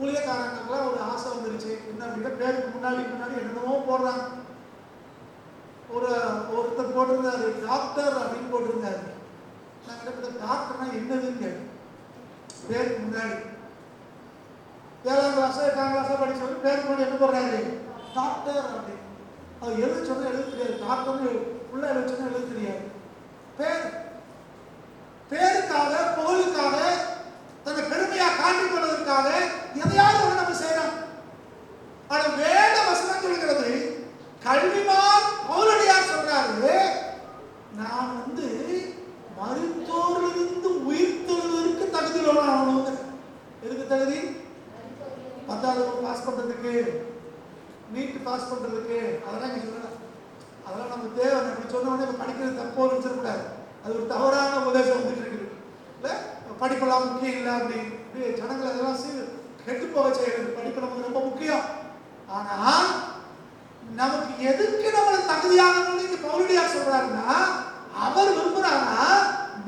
ஊழியக்காரங்களுக்குலாம் ஒரு ஆசை வந்துருச்சு, என்ன அப்படின்னா பேருக்கு முன்னாடி என்னென்னமோ போடுறாங்க. ஒருத்தர் போட்டிருந்தாரு டாக்டர் அப்படின்னு போட்டிருந்தாரு. நான் கிட்ட டாக்டர்னா என்னதுன்னு கேட்டேன். பேருக்கு முன்னாடி 7ஆம் கிளாஸ் 8ஆம் கிளாஸ் படிச்சவங்க பேருக்கு முன்னாடி என்ன போடுறாரு? டாக்டர் அப்படின்னு. அது எழுத சொன்னா எழுத தெரியாது, டாக்டர்னு உள்ள எழுத சொன்னா எழுத தெரியாது. பேருக்காக, புகழுக்காக, தன்னை பெருமையா காட்டிக் கொள்வதற்காக எதையாவது ஒன்று நம்ம செய்யறோம். ஆனா வேத வசனம் சொல்கிறது, கல்விமான் பவுலடியார் சொல்றாரு, நான் மருத்துவரிலிருந்து உயிர் தெழுவதற்கு தகுதி ஆகணும். எதுக்கு தகுதி? 10வது பாஸ் பண்றதுக்கு, நீட் பாஸ் பண்றதுக்கு, அதெல்லாம் இங்க சொல்லல. அதெல்லாம் நம்ம தேவை. அப்படி சொன்ன உடனே படிக்கிறது தப்போ நினைச்சிடக்கூடாது. அது ஒரு தவறான உபதேசம் வந்துட்டு இருக்குது. இல்ல படிப்பெல்லாம் முக்கியம் இல்லை அப்படி ஜனங்கள் அதெல்லாம் கெட்டு போக செய்யறது. படிப்பு நமக்கு ரொம்ப முக்கியம். ஆனா நமக்கு எதுக்கு நம்மளை தகுதியானவங்க பவுலடியார் சொல்றாருன்னா, அவர் விரும்புறாரா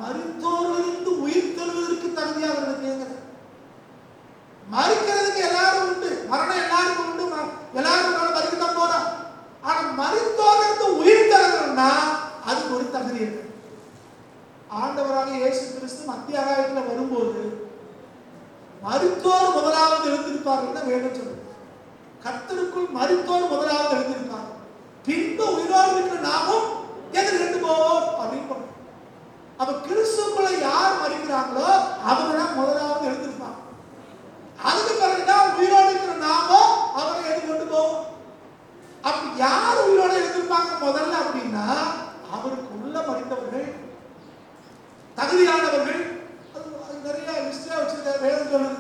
மருத்துவரிலிருந்து உயிர் தெழுவதற்கு தகுதியாகிறதுக்கு. மறிக்கிறதுக்கு எல்லாரும் உண்டு, மரணம் எல்லாருக்கும் உண்டு, எல்லாரும் மறிக்கத்தான் போறோம். ஆனா மருத்துவரிலிருந்து உயிர் தெழுவதுன்னா அதுக்கு ஒரு தகுதி இருக்கு. ஆண்டவராக இயேசு கிறிஸ்து மத்திய ஆகாயத்தில் வரும்போது மருத்துவர் முதலாவது எழுந்திருப்பார்கள் வேணும் சொல்லுது. கர்த்தருக்குள் மருத்துவர் முதலாவது எழுந்திருப்பாங்க, பின்பு உயிரோடு இருக்கிற நாமும் எதிர்கண்டு போவோம் அப்படின்னு. அப்ப கிறிஸ்துக்குள்ள யார் மறிக்கிறாங்களோ அவங்க தான் முதலாவது எழுந்திருப்பாங்க. அதுக்கு பிறகுதான் உயிரோடு இருக்கிற நாமும் அவரை எதிர்கொண்டு போவோம். அப்ப யார் உயிரோடு எழுந்திருப்பாங்க முதல்ல அப்படின்னா, அவருக்கு உள்ள மறித்தவர்கள், தகுதியானவர்கள். அது நிறைய லிஸ்டா வச்சிருக்க வேதம் சொல்லுது.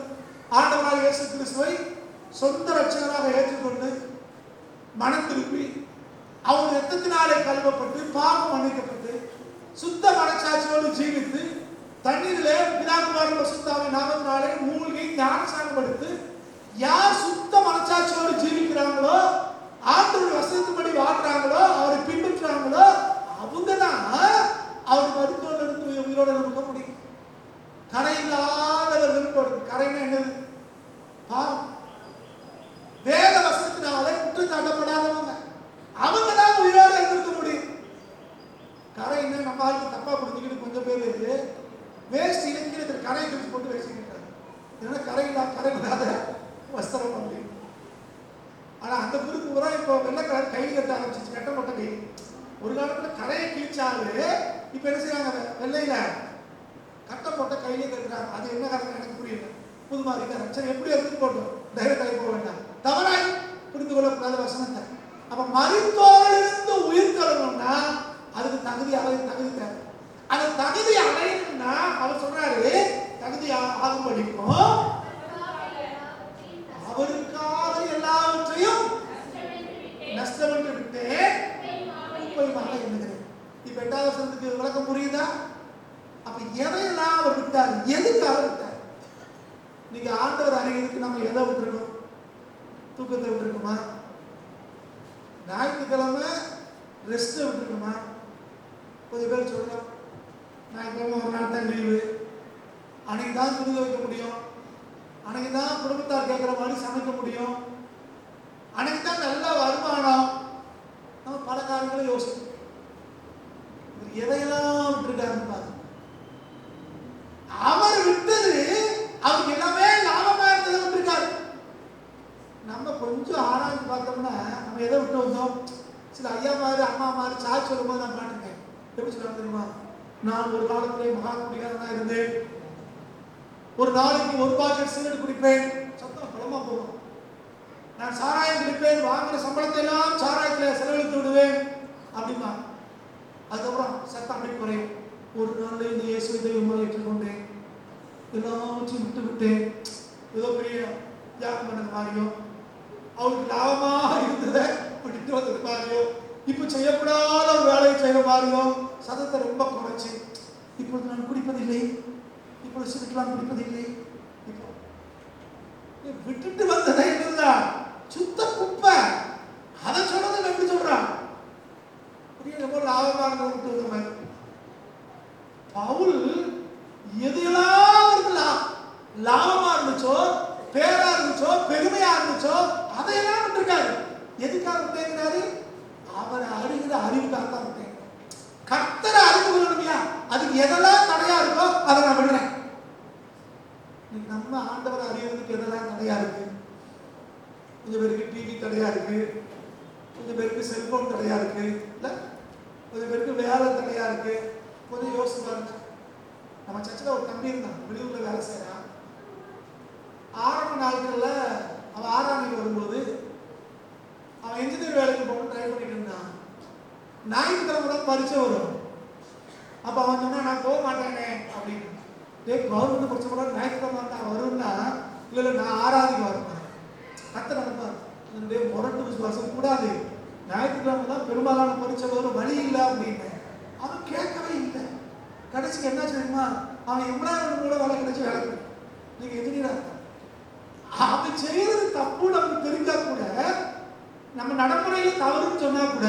ஆண்டவராக இயேசு கிறிஸ்துவை சொந்த ரட்சகராக ஏற்றுக்கொண்டு மனம் திருப்பி அவர் இரத்தத்தினாலே கழுவப்பட்டு பாவம் மன்னிக்கப்பட்டு சுத்த மனச்சாட்சியோடு ஜீவித்து தண்ணீரிலே பிதாகுமாரன் பரிசுத்தாவின் நாமத்தினாலே மூழ்கி ஞானஸ்நானம் எடுத்து யார் சுத்த மனச்சாட்சியோடு ஜீவிக்கிறாங்களோ, ஆண்டவருடைய வசனத்தின்படி வாழ்றாங்களோ, அவரை பின்பற்றுறாங்களோ, அவங்க தான் அவர் மருத்துவ உயிரோடு இருக்க முடியும். கரையில்லாதவர்கள். கரைனா என்னது? பாவம். வேத வசனத்தினாலே குற்றம் சாட்டப்படாதவங்க, அவங்க தான் உயிரோடு இருக்க முடியும். கரைன்னா நம்ம ஆளுக்கு தப்பா புரிஞ்சுக்கிட்டு கொஞ்சம் பேர் வேஸ்ட் இலக்கியத்தில் கரை குறிச்சு போட்டு வச்சுக்கிட்டாங்க. ஏன்னா கரையில்லாத வஸ்திரம் அப்படின்னு. ஆனா அந்த குறிப்பு கூட இப்போ வெள்ளை கலர் கை கட்ட ஆரம்பிச்சிச்சு, கட்டப்பட்ட கை. ஒரு காலத்துல கரையை கிழிச்சாலே இப்ப என்ன செய்யறாங்க? வெள்ளையில கட்டை போட்ட கையிலே கட்டுறாங்க. அது என்ன காரணம் எனக்கு புரியல. புது மாதிரி சரி, எப்படி எடுத்து போட்டோம், தைரியத்தாய் போக வேண்டாம். தவறாய் புரிந்து கொள்ளக்கூடாத வசனத்தை. அப்ப மரித்தோரிலிருந்து உயிர் தரணும்னா அதுக்கு தகுதி தேவை. அந்த தகுதி அடையணும்னா அவர் சொல்றாரு, தகுதி ஆகும்படிக்கும் அவருக்காக எல்லாவற்றையும் நஷ்டம் என்று விட்டேன் எண்ணுகிறேன். இப்ப 8வது வசனத்துக்கு விளக்கம் புரியுதா? அப்ப எதையெல்லாம் அவர் விட்டார், எதுக்காக விட்டார்? நீங்க ஆண்டவர் அறிகிறதுக்கு நம்ம எதை விட்டுருக்கோம்? தூக்கத்தை விட்டுருக்குமா? ஞாயிற்றுக்கிழமை ரெஸ்ட் விட்டுருக்குமா? கொஞ்சம் பேர் சொல்றோம், ஞாயிற்றுக்கிழமை ஒரு நாள் தான் லீவு, அன்னைக்கு தான் துணி வைக்க முடியும், அன்னைக்கு தான் குடும்பத்தார் கேட்குற மாதிரி சமைக்க முடியும், அன்னைக்கு தான் நல்ல வருமானம். நம்ம பல காரியங்களை யோசிக்கணும். எதையெல்லாம் விட்டுருக்காருன்னு பாருங்க. அவர் விட்டது அவருக்கு எல்லாமே லாபமா இருந்ததை விட்டுருக்காரு. நம்ம கொஞ்சம் ஆராய்ச்சி பார்த்தோம்னா நம்ம எதை விட்டு வந்தோம்? சில ஐயா மாதிரி அம்மா மாதிரி சாய் சொல்லும் போது நான் பாட்டுருக்கேன். எப்படி சொல்லுவாங்க தெரியுமா? நான் ஒரு காலத்திலே மகா குடிகாரனா இருந்தேன், ஒரு நாளைக்கு ஒரு பாக்கெட் சிகரெட் குடிப்பேன், சத்தம் பலமா போகும். நான் சாராயம் குடிப்பேன், வாங்குற சம்பளத்தை எல்லாம் சாராயத்தில் செலவழித்து விடுவேன் அப்படிமா. அதுக்கப்புறம் சத்தம் அப்படி குறையும். ஒரு நாள் இந்த இயேசுவை தெய்வமாக ஏற்றுக்கொண்டேன், எல்லாவற்றையும் விட்டு விட்டேன், ஏதோ பெரிய தியாகம் பண்ணது மாதிரியும், அவருக்கு லாபமாக இருந்ததை விட்டு வந்தது மாதிரியும், இப்போ செய்யக்கூடாத ஒரு வேலையை செய்ய மாதிரியும் சதத்தை ரொம்ப குறைச்சி, இப்பொழுது நான் குடிப்பதில்லை, இப்பொழுது சிறுக்கலாம் குடிப்பதில்லை. இப்போ விட்டுட்டு வந்ததை என்னதான் சுத்த குப்பை, அதை சொன்னது எப்படி சொல்றான்? ரொம்ப லாபமாக விட்டு வந்த மாதிரி. பவுல் எதையெல்லாம் லாபமா இருந்துச்சோ, பேரா இருந்துச்சோ, பெருமையா இருந்துச்சோ அதையெல்லாம் விட்டுருக்காரு. எதுக்காக விட்டேங்கிறாரு? அவரை அறிகிற அறிவுக்காக தான் விட்டேன். கர்த்தரை அறிவு கொள்ளணுமையா, அதுக்கு எதெல்லாம் தடையா இருக்கோ அதை நான் விடுறேன். நம்ம ஆண்டவரை அறியறதுக்கு எதெல்லாம் தடையா இருக்கு? கொஞ்சம் பேருக்கு டிவி தடையா இருக்கு, கொஞ்சம் பேருக்கு செல்போன் தடையா இருக்கு, இல்ல கொஞ்சம் பேருக்கு வேலை தடையா இருக்கு. கொஞ்சம் யோசிச்சு பாருங்க. நம்ம சர்ச்சில் ஒரு தம்பி இருந்தான், வெளியூர்ல வேலை செய்யறான். ஆரம்ப நாட்கள்ல அவன் 6ஆம் தேதி வரும்போது அவன் இன்ஜினியர் வேலைக்கு போகணும் ட்ரை பண்ணிட்டு இருந்தான். ஞாயிற்றுக்கிழமை தான் பரீட்சை வரும். அப்ப அவன் சொன்னா, நான் போக மாட்டேனே அப்படின்னு. கவர்மெண்ட் படிச்ச கூட ஞாயிற்றுக்கிழமை தான் வரும்னா, இல்ல நான் 6ஆம் தேதி வருவேன். கத்த நடப்பார், என்னுடைய முரட்டு விசுவாசம் கூடாது, ஞாயிற்றுக்கிழமை தான் பெரும்பாலான பரீட்சை வரும், வழி இல்லை அப்படின்னு. அவன் கேட்கவே இல்லை. கடைசிக்கு என்ன தெரியுமா? அவன் எம்ப்ளாய்மெண்ட் கூட வேலை கிடைச்சி வேலை கிடைக்கும். நீங்க எதிரியா அவன் செய்யறது தப்பு நமக்கு தெரிஞ்சா கூட, நம்ம நடைமுறையில தவறுன்னு சொன்னா கூட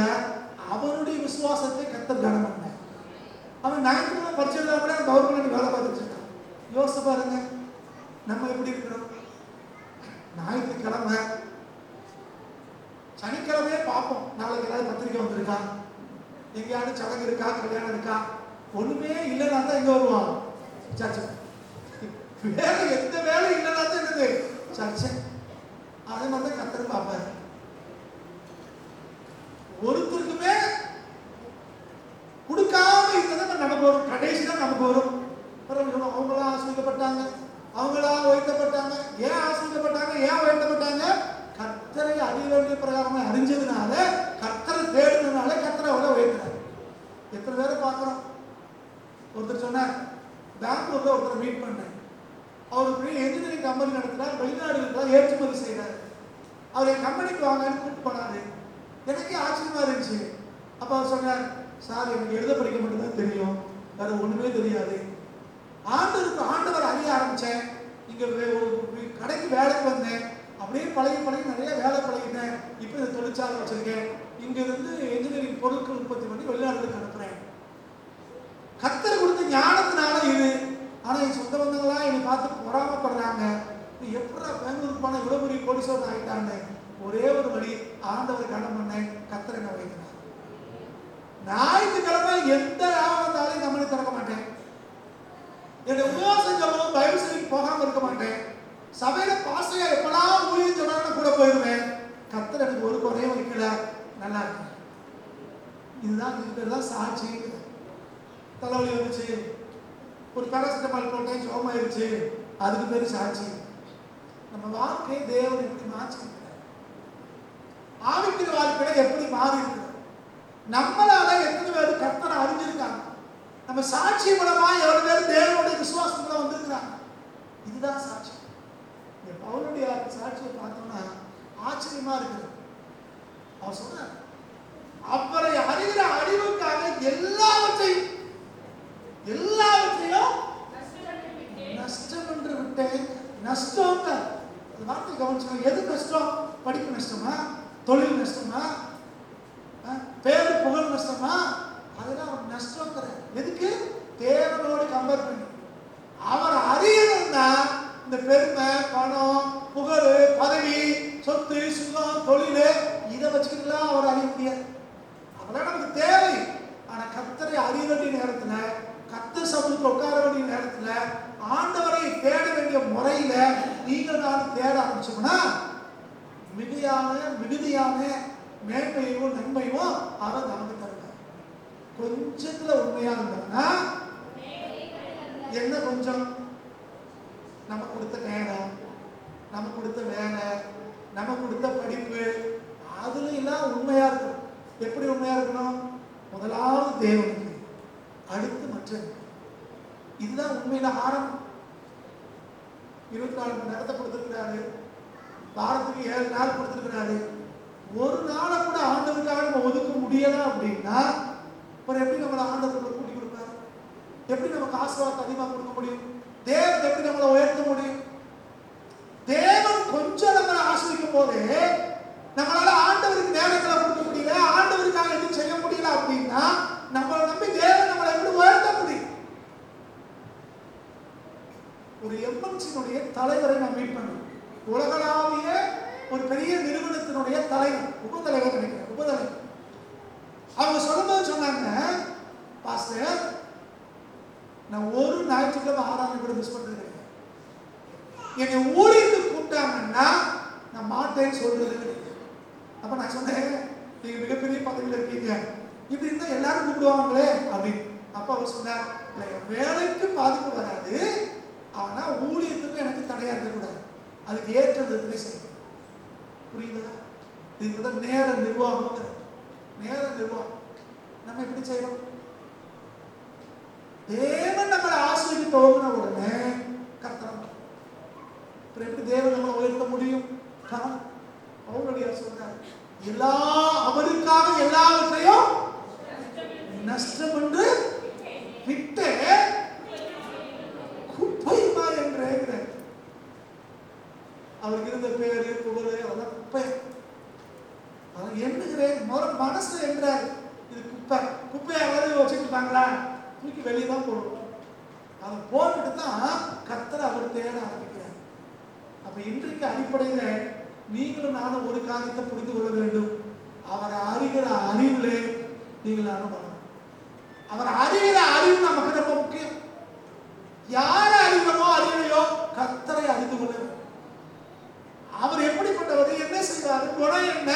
அவனுடைய விசுவாசத்தை கர்த்தர் கனம் பண்ண. அவன் ஞாயிற்றுக்கிழமை பரிச்சை கூட கவர்மெண்ட் வேலை பார்த்துட்டு இருக்கான். யோசிச்சு பாருங்க, நம்ம எப்படி இருக்கிறோம்? ஞாயிற்றுக்கிழமை சனிக்கிழமையே பார்ப்போம், நாளைக்கு ஏதாவது பத்திரிக்கை வந்திருக்கா, எங்கேயாவது சடங்கு இருக்கா, கல்யாணம் இருக்கா. ஒண்ணுமே இல்லைன்னா தான் எங்க வருவான்? சர்ச்சை. வேலை எந்த வேலை இல்லைன்னா தான் என்னது? சர்ச்சை. அதே மாதிரி தான் கர்த்தர் பார்ப்பாரு. ஒருத்தருக்குமே கொடுக்காம இருந்ததை நமக்கு வரும், கடைசி தான் நமக்கு வரும். அவங்களாம் ஆசிரியப்பட்டாங்க, அவங்களா உயர்த்தப்பட்டாங்க. ஏன் ஆசிரியப்பட்டாங்க, ஏன் உயர்த்தப்பட்டாங்க? கர்த்தரை அறிய வேண்டிய பிரகாரமா அறிஞ்சதுனால, கர்த்தரை தேடுனதுனால கர்த்தரை அவரை உயர்த்தினார். எத்தனை பேரை பார்க்கிறோம்? ஒருத்தர் சொன்னார், பெங்களூர்ல ஒருத்தர் மீட் பண்ணேன். அவர் பெரிய என்ஜினியரிங் கம்பெனி நடத்துறார், வெளிநாடுகளுக்கு ஏற்றுமதி செய்யறாரு. அவர் என் கம்பெனிக்கு வாங்கன்னு கூப்பிட்டு போனாரு. எனக்கே ஆச்சரியமா இருந்துச்சு. அப்ப அவர் சொன்னார், சார் எனக்கு எழுத படிக்க மட்டும்தான் தெரியும், வேற ஒண்ணுமே தெரியாது. ஆண்டவர் அறிய ஆரம்பிச்சேன், இங்க கடைக்கு வேலைக்கு வந்தேன், அப்படியே பழகி நிறைய வேலை பழகிட்டேன். இப்போ இந்த தொழிற்சாலை வச்சிருக்கேன், இங்க இருந்து என்ஜினியரிங் பொருட்கள் உற்பத்தி பண்ணி வெளிநாடுகளுக்கு அனுப்புறேன். கர்த்தர் கொடுத்த ஞானத்தினால இது. ஆனா என் சொந்த பந்தங்களா என்னை பார்த்து பொறாமப்படுறாங்க, எப்படா பெங்களூருக்கு போன இவ்வளவு பெரிய கோடீஸ்வரன் ஆகிட்டாங்க. ஒரே ஒரு வழி, ஆண்டவர் கடன் பண்ணேன், கர்த்தர் என்ன வைக்கிறார். ஞாயிற்றுக்கிழமை எந்த லாபம் வந்தாலும் கம்பெனி திறக்க மாட்டேன். என்னுடைய உபவாசம் ஜெபம் பைபிள் ஸ்டடிக்கு போகாம இருக்க மாட்டேன். சபையில பாஸ்டர் எப்பலாம் ஊழியம் சொன்னாலும் கூட போயிடுவேன். கர்த்தர் எனக்கு ஒரு குறையும் வைக்கல, நல்லா இருக்கு. இதுதான் சாட்சி. தலைவலி வந்துச்சு, ஒரு பேராசிட்டமால் போட்டேன் சோகமாயிருச்சு, அதுக்கு பேரு சாட்சி. நம்ம வாழ்க்கையை தேவன் எப்படி மாற்றி ஆவிக்கிற வாழ்க்கையில எப்படி மாறி இருக்கிறோம், நம்மளால எத்தனை பேர் கர்த்தரை அறிஞ்சிருக்காங்க, நம்ம சாட்சி மூலமா எவ்வளவு பேர் தேவனுடைய விசுவாசத்துல வந்திருக்கிறாங்க. இதுதான் சாட்சி. இந்த பவுலுடைய சாட்சியை பார்த்தோம்னா ஆச்சரியமா இருக்குது. அவர் சொன்னார், அவரை அறிகிற அறிவுக்காக எல்லாவற்றையும் நஷ்டம் என்று விட்டேன். நஷ்டம் அந்த வார்த்தை கவனிச்சோம். எது நஷ்டம்? படிப்பு நஷ்டமா, தொழில் நஷ்டமா, பேரு புகழ் நஷ்டமா? அதெல்லாம் அவர் நஷ்டம் தர. எதுக்கு? தேவனோடு கம்பேர் பண்ணி அவர் அறியணும்னா இந்த பெருமை, பணம், புகழ், பதவி, சொத்து, சுகம், தொழில் இதை வச்சுக்கிட்டுலாம் அவர் அறிய முடியாது. அதெல்லாம் நமக்கு தேவை. ஆனா கர்த்தரை அறிய வேண்டிய நேரத்துல, கர்த்தர் சமூகத்தில் உட்கார வேண்டிய நேரத்துல, ஆண்டவரை தேட வேண்டிய முறையில நீங்கள் நான் தேட ஆரம்பிச்சோம்னா மிகுதியான மேன்மையும் நன்மையும் அவர் நமக்கு தருவார். கொஞ்சத்துல உண்மையா இருந்தாங்கன்னா என்ன கொஞ்சம்? நம்ம கொடுத்த நேரம், நம்ம கொடுத்த வேலை, நம்ம கொடுத்த படிப்பு, அதுல எல்லாம் உண்மையா இருக்கணும். எப்படி உண்மையா இருக்கணும்? முதலாவது தேவனுக்கு, அடுத்து மற்றவங்க. இதுதான் உண்மையில ஆரம்பம். 24 மணி நேரத்தை கொடுத்திருக்கிறாரு, வாரத்துக்கு 7 நாள் கொடுத்திருக்கிறாரு. ஒரு நாளை கூட ஆண்டவருக்காக நம்ம ஒதுக்க முடியல அப்படின்னா அப்புறம் எப்படி நம்மளை ஆண்டவர்களை கூட்டி கொடுப்பாரு? எப்படி நமக்கு ஆசீர்வாதத்தை அதிகமாக கொடுக்க முடியும்? தேவன் எப்படி நம்மளை உயர்த்த முடியும்? தேவன் கொஞ்சம் நம்மளை ஆசிரிக்கும் போது நம்மளால ஆண்டவருக்கு நேரங்களை கொடுக்க முடியல, ஆண்டவருக்காக எதுவும் செய்ய முடியல அப்படின்னா நம்மளை நம்பி தேவன் நம்மளை எப்படி உயர்த்த முடியும்? ஒரு எம்என்சியினுடைய தலைவரை நாம் மீட் பண்ணணும். உலகளாவிய ஒரு பெரிய நிறுவனத்தினுடைய தலைவர், உபதலைவர் நினைக்கிறேன், உபதலைவர். அவங்க சொல்லும்போது சொன்னாங்க, பாஸ்டர் நான் ஒரு ஞாயிற்றுக்கிழமை ஆராதனை கூட மிஸ் பண்றது கிடையாது. என்னை ஊழியத்துக்கு கூப்பிட்டாங்கன்னா நான் மாட்டேன்னு சொல்றது கிடையாது. அப்ப நான் சொன்னேன், நீங்க மிகப்பெரிய பதவியில் இருக்கீங்க, இப்படி இருந்தா எல்லாரும் கூப்பிடுவாங்களே அப்படின்னு. அப்ப அவர் சொன்னார், வேலைக்கு பாதிப்பு வராது, ஆனா ஊழியத்துக்கு எனக்கு தடையா இருக்கக்கூடாது, அதுக்கு ஏற்ற விதத்திலே செய்யணும். புரியுதா? இதுதான் நேர நிர்வாகம். நேர நிர்வாகம் நம்ம எப்படி செய்யறோம்? தேவன் நம்மளை ஆசிரியர் துவங்கின உடனே கர்த்தர் எப்படி தேவன் நம்மளை உயர்த்த முடியும்? அவருடைய சொல்றார், எல்லா அவருக்காக எல்லாவற்றையும் நஷ்டம் என்று விட்டு குப்பைமா என்றே. அவருக்கு இருந்த பேரு புகழ் அதெல்லாம் குப்பை. எண்ணுகிறேன் மனசுல என்றார், இது குப்பை. குப்பையை அவரு வச்சுக்கிட்டாங்களா? தூக்கி வெளியே தான் போடுவோம். அதை போட்டுட்டு தான் கர்த்தரை அவர் தேட ஆரம்பிக்கிறார். அப்ப இன்றைக்கு அடிப்படையில நீங்களும் நானும் ஒரு காரியத்தை புரிந்து கொள்ள வேண்டும். அவரை அறிகிற அறிவுல நீங்கள் அனுபவம். அவர் அறிகிற அறிவு நமக்கு ரொம்ப முக்கியம். யார அறிவனோ அறிவையோ கர்த்தரை அறிந்து கொள்ள வேண்டும். அவர் எப்படிப்பட்டவர், என்ன செய்வாரு, குணம் என்ன,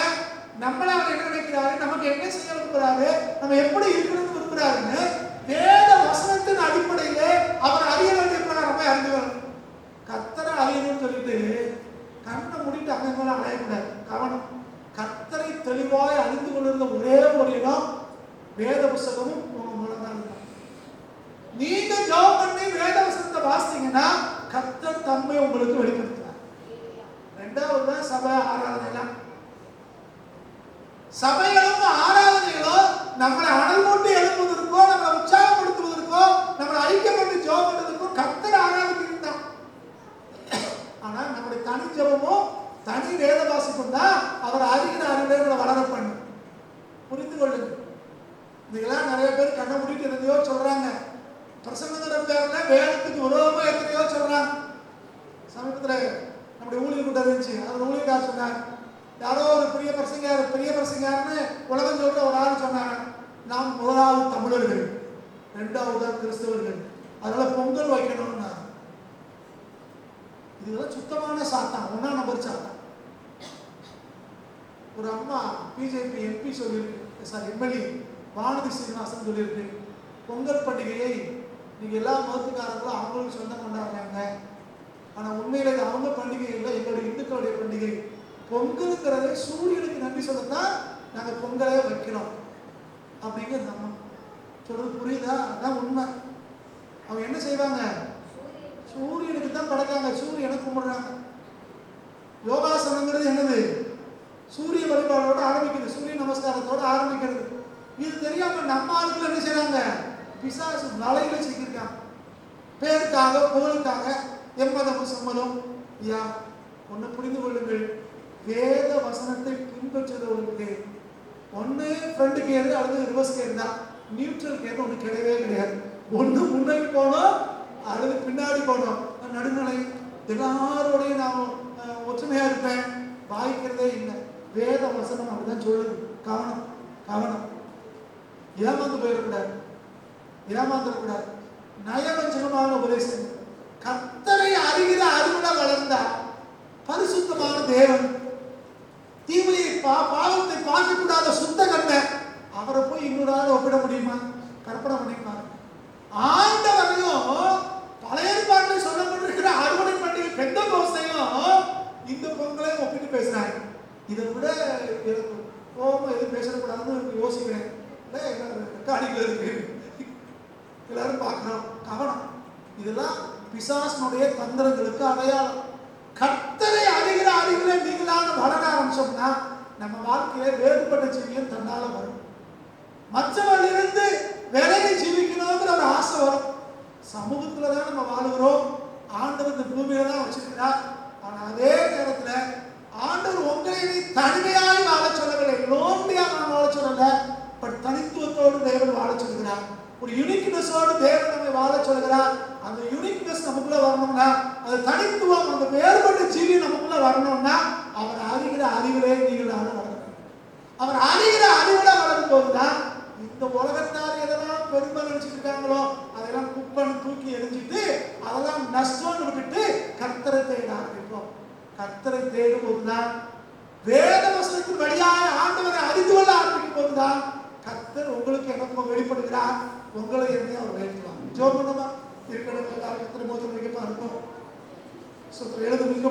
நம்மள அவர் என்ன நினைக்கிறாரு, நமக்கு என்ன செய்ய விரும்புறாரு, நம்ம எப்படி இருக்கணும்னு விரும்புறாருன்னு வேத வசனத்தின் அடிப்படையிலே அவர் அறிய வேண்டிய நம்ம அறிந்து வரணும். கர்த்தரை அறியணும்னு சொல்லிட்டு கண்ணை மூடிட்டு அங்கே மேல அலையக்கூடாது. கவனம். கர்த்தரை தெளிவாய் அறிந்து கொண்டிருந்த ஒரே ஒரு இடம் வேத புஸ்தகமும் உங்க மூலம் தான் இருக்கும். நீங்க ஜெபம் பண்ணி வேத வசனத்தை வாசித்தீங்கன்னா கர்த்தர் தன்மை உங்களுக்கு வெளிப்படுத்துவார். ரெண்டாவது தான் சபை ஆராதனை. சபைகளும் ஆராதனைகளும் நம்மளை அனல் மூட்டி எழுப்புவதற்கோ, நம்மளை உற்சாகப்படுத்துவதற்கோ, நம்மளை ஐக்கியப்பட்டு ஜெபம் பண்ணுவதற்கோ கர்த்தர் ஆராதனைக்கு தான். ஆனா நம்முடைய தனி ஜெபமும் தனி வேத வாசிப்பும் தான் அவர் அறிகிற அறிவுரை வளர பண்ணும். புரிந்து கொள்ளுங்க. இதெல்லாம் நிறைய பேர் கண்ணை மூடிட்டு எதையோ சொல்றாங்க. பிரசங்கத்துல பேர்ல வேதத்துக்கு விரோதமா எத்தனையோ சொல்றாங்க. சமீபத்தில் நம்முடைய ஊழியர் கூட்டம் இருந்துச்சு. அவர் ஊழியர் சொன்னார், யாரோ ஒரு பெரிய பிரசங்கார்னு உலகம் சொல்ற ஒரு ஆள் சொன்னாங்க, நாம் முதலாவது தமிழர்கள், ரெண்டாவது கிறிஸ்தவர்கள், அதனால பொங்கல் வைக்கணும்னா. இதுதான் சுத்தமான சாத்தான், 1ஆம் நம்பர் சாத்தான். ஒரு அம்மா பிஜேபி எம்பி சொல்லியிருக்கு, சார் எம்எல்ஏ வானதி சீனிவாசன் சொல்லியிருக்கு, பொங்கல் பண்டிகையை நீங்க எல்லா மதத்துக்காரங்களும் அவங்களுக்கு சொந்தம் கொண்டாடுறாங்க. ஆனா உண்மையில இது அவங்க பண்டிகை இல்லை, எங்களுடைய இந்துக்களுடைய பண்டிகை. பொங்கலுங்கிறதே சூரியனுக்கு நன்றி சொல்லத்தான் நாங்க பொங்கலே வைக்கிறோம் அப்படிங்கிறது நம்ம சொல்றது புரியுதா? அதான் உண்மை. அவங்க என்ன செய்வாங்க? சூரியனுக்கு தான் படைக்காங்க, சூரியனை கும்பிடுறாங்க. யோகாசனங்கிறது என்னது? சூரிய வழிபாடோட ஆரம்பிக்கிறது, சூரிய நமஸ்காரத்தோட ஆரம்பிக்கிறது. இது தெரியாம நம்ம ஆளுகள் என்ன செய்யறாங்க? பிசாசு வலையில சிக்கிருக்காங்க. பேருக்காக புகழுக்காக எம்மதமும் சம்மதம். ஐயா ஒன்னு புரிந்து கொள்ளுங்கள், வேத வசனத்தை பின்பற்றுறவர்களுக்கு ஒன்னு ஃப்ரண்ட் கேர் அல்லது ரிவர்ஸ் கேர் தான். நியூட்ரல் கேர் ஒன்று கிடையவே கிடையாது. ஒன்று முன்னாடி போனோம் அல்லது பின்னாடி போனோம். நடுநிலை எல்லாரோடையும் நான் ஒற்றுமையா இருப்பேன் வாய்க்கிறதே இல்லை. வேத வசனம் அப்படிதான் சொல்லுது. கவனம் கவனம். ஏமாந்து போயிடக்கூடாது, ஏமாந்துடக்கூடாது. நயவஞ்சகமான உபதேசம். கர்த்தரை அறிகிற அறிவுல வளர்ந்தா பரிசுத்தமான தேவன், தீமையை பாவத்தை பார்க்கக்கூடாத சுத்த கண்ண அவரை போய் இன்னொரு ஆள் ஒப்பிட முடியுமா? கற்பனை பண்ணிப்பாங்க. ஆண்டவரையும் பழைய ஏற்பாட்டில் சொல்லப்பட்டிருக்கிற அறுவடை பண்டிகை பெந்தெகோஸ்தையும் இந்த பொங்கலையும் ஒப்பிட்டு பேசுறாங்க. இதை விட எனக்கு கோபம் எதுவும் பேசக்கூடாதுன்னு யோசிக்கிறேன். ரெக்கார்டிங்ல இருக்கு, எல்லாரும் பார்க்கிறோம். கவனம். இதெல்லாம் பிசாசனுடைய தந்திரங்களுக்கு அடையாளம். கர்த்தரை அறிகிற அறிவுல நீங்களான வளர ஆரம்பிச்சோம்னா நம்ம வாழ்க்கையில வேறுபட்ட ஜீவியம் தன்னால வரும். மற்றவர்களிருந்து விலகி ஜீவிக்கணுங்கிற ஒரு ஆசை வரும். சமூகத்துல தான் நம்ம வாழுகிறோம், ஆண்டவர் இந்த பூமியில தான் வச்சிருக்கிறார். ஆனா அதே நேரத்துல ஆண்டவர் உங்களை தனிமையாய் வாழ சொல்லவில்லை, லோன்லியா நான் வாழ சொல்லல. பட் தனித்துவத்தோடு தேவன் வாழ சொல்கிறார். ஒரு யூனிக்னஸோடு தேவன் நம்மை வாழ சொல்கிறார். அந்த யூனிக்னஸ் நமக்குள்ள வரணும்னா, அந்த தனித்துவம், அந்த வேறுபட்ட ஜீவி நமக்குள்ள வரணும்னா அவர் அறிகிற அறிவிலே நீங்கள் வளரணும். அவர் அறிகிற அறிவில வளரும் போதுதான் இந்த உலகத்தார் எதெல்லாம் பெருமை நினைச்சிட்டு இருக்காங்களோ அதெல்லாம் குப்பன்னு தூக்கி எரிஞ்சிட்டு அதெல்லாம் நஷ்டம்னு விட்டுட்டு கர்த்தரை தேட ஆரம்பிப்போம். கர்த்தரை தேடும் போதுதான், வேத வசனத்தின் வழியாக ஆண்டவரை அறிந்து கொள்ள ஆரம்பிக்கும் போதுதான் கர்த்தர் உங்களுக்கு எனக்கும் வெளிப்படுகிறார். உங்களை என்னையும் அவர் வெளிப்படுவார். ஜோபனமா இருக்கிற கர்த்தர் போது பார்ப்போம். எழுத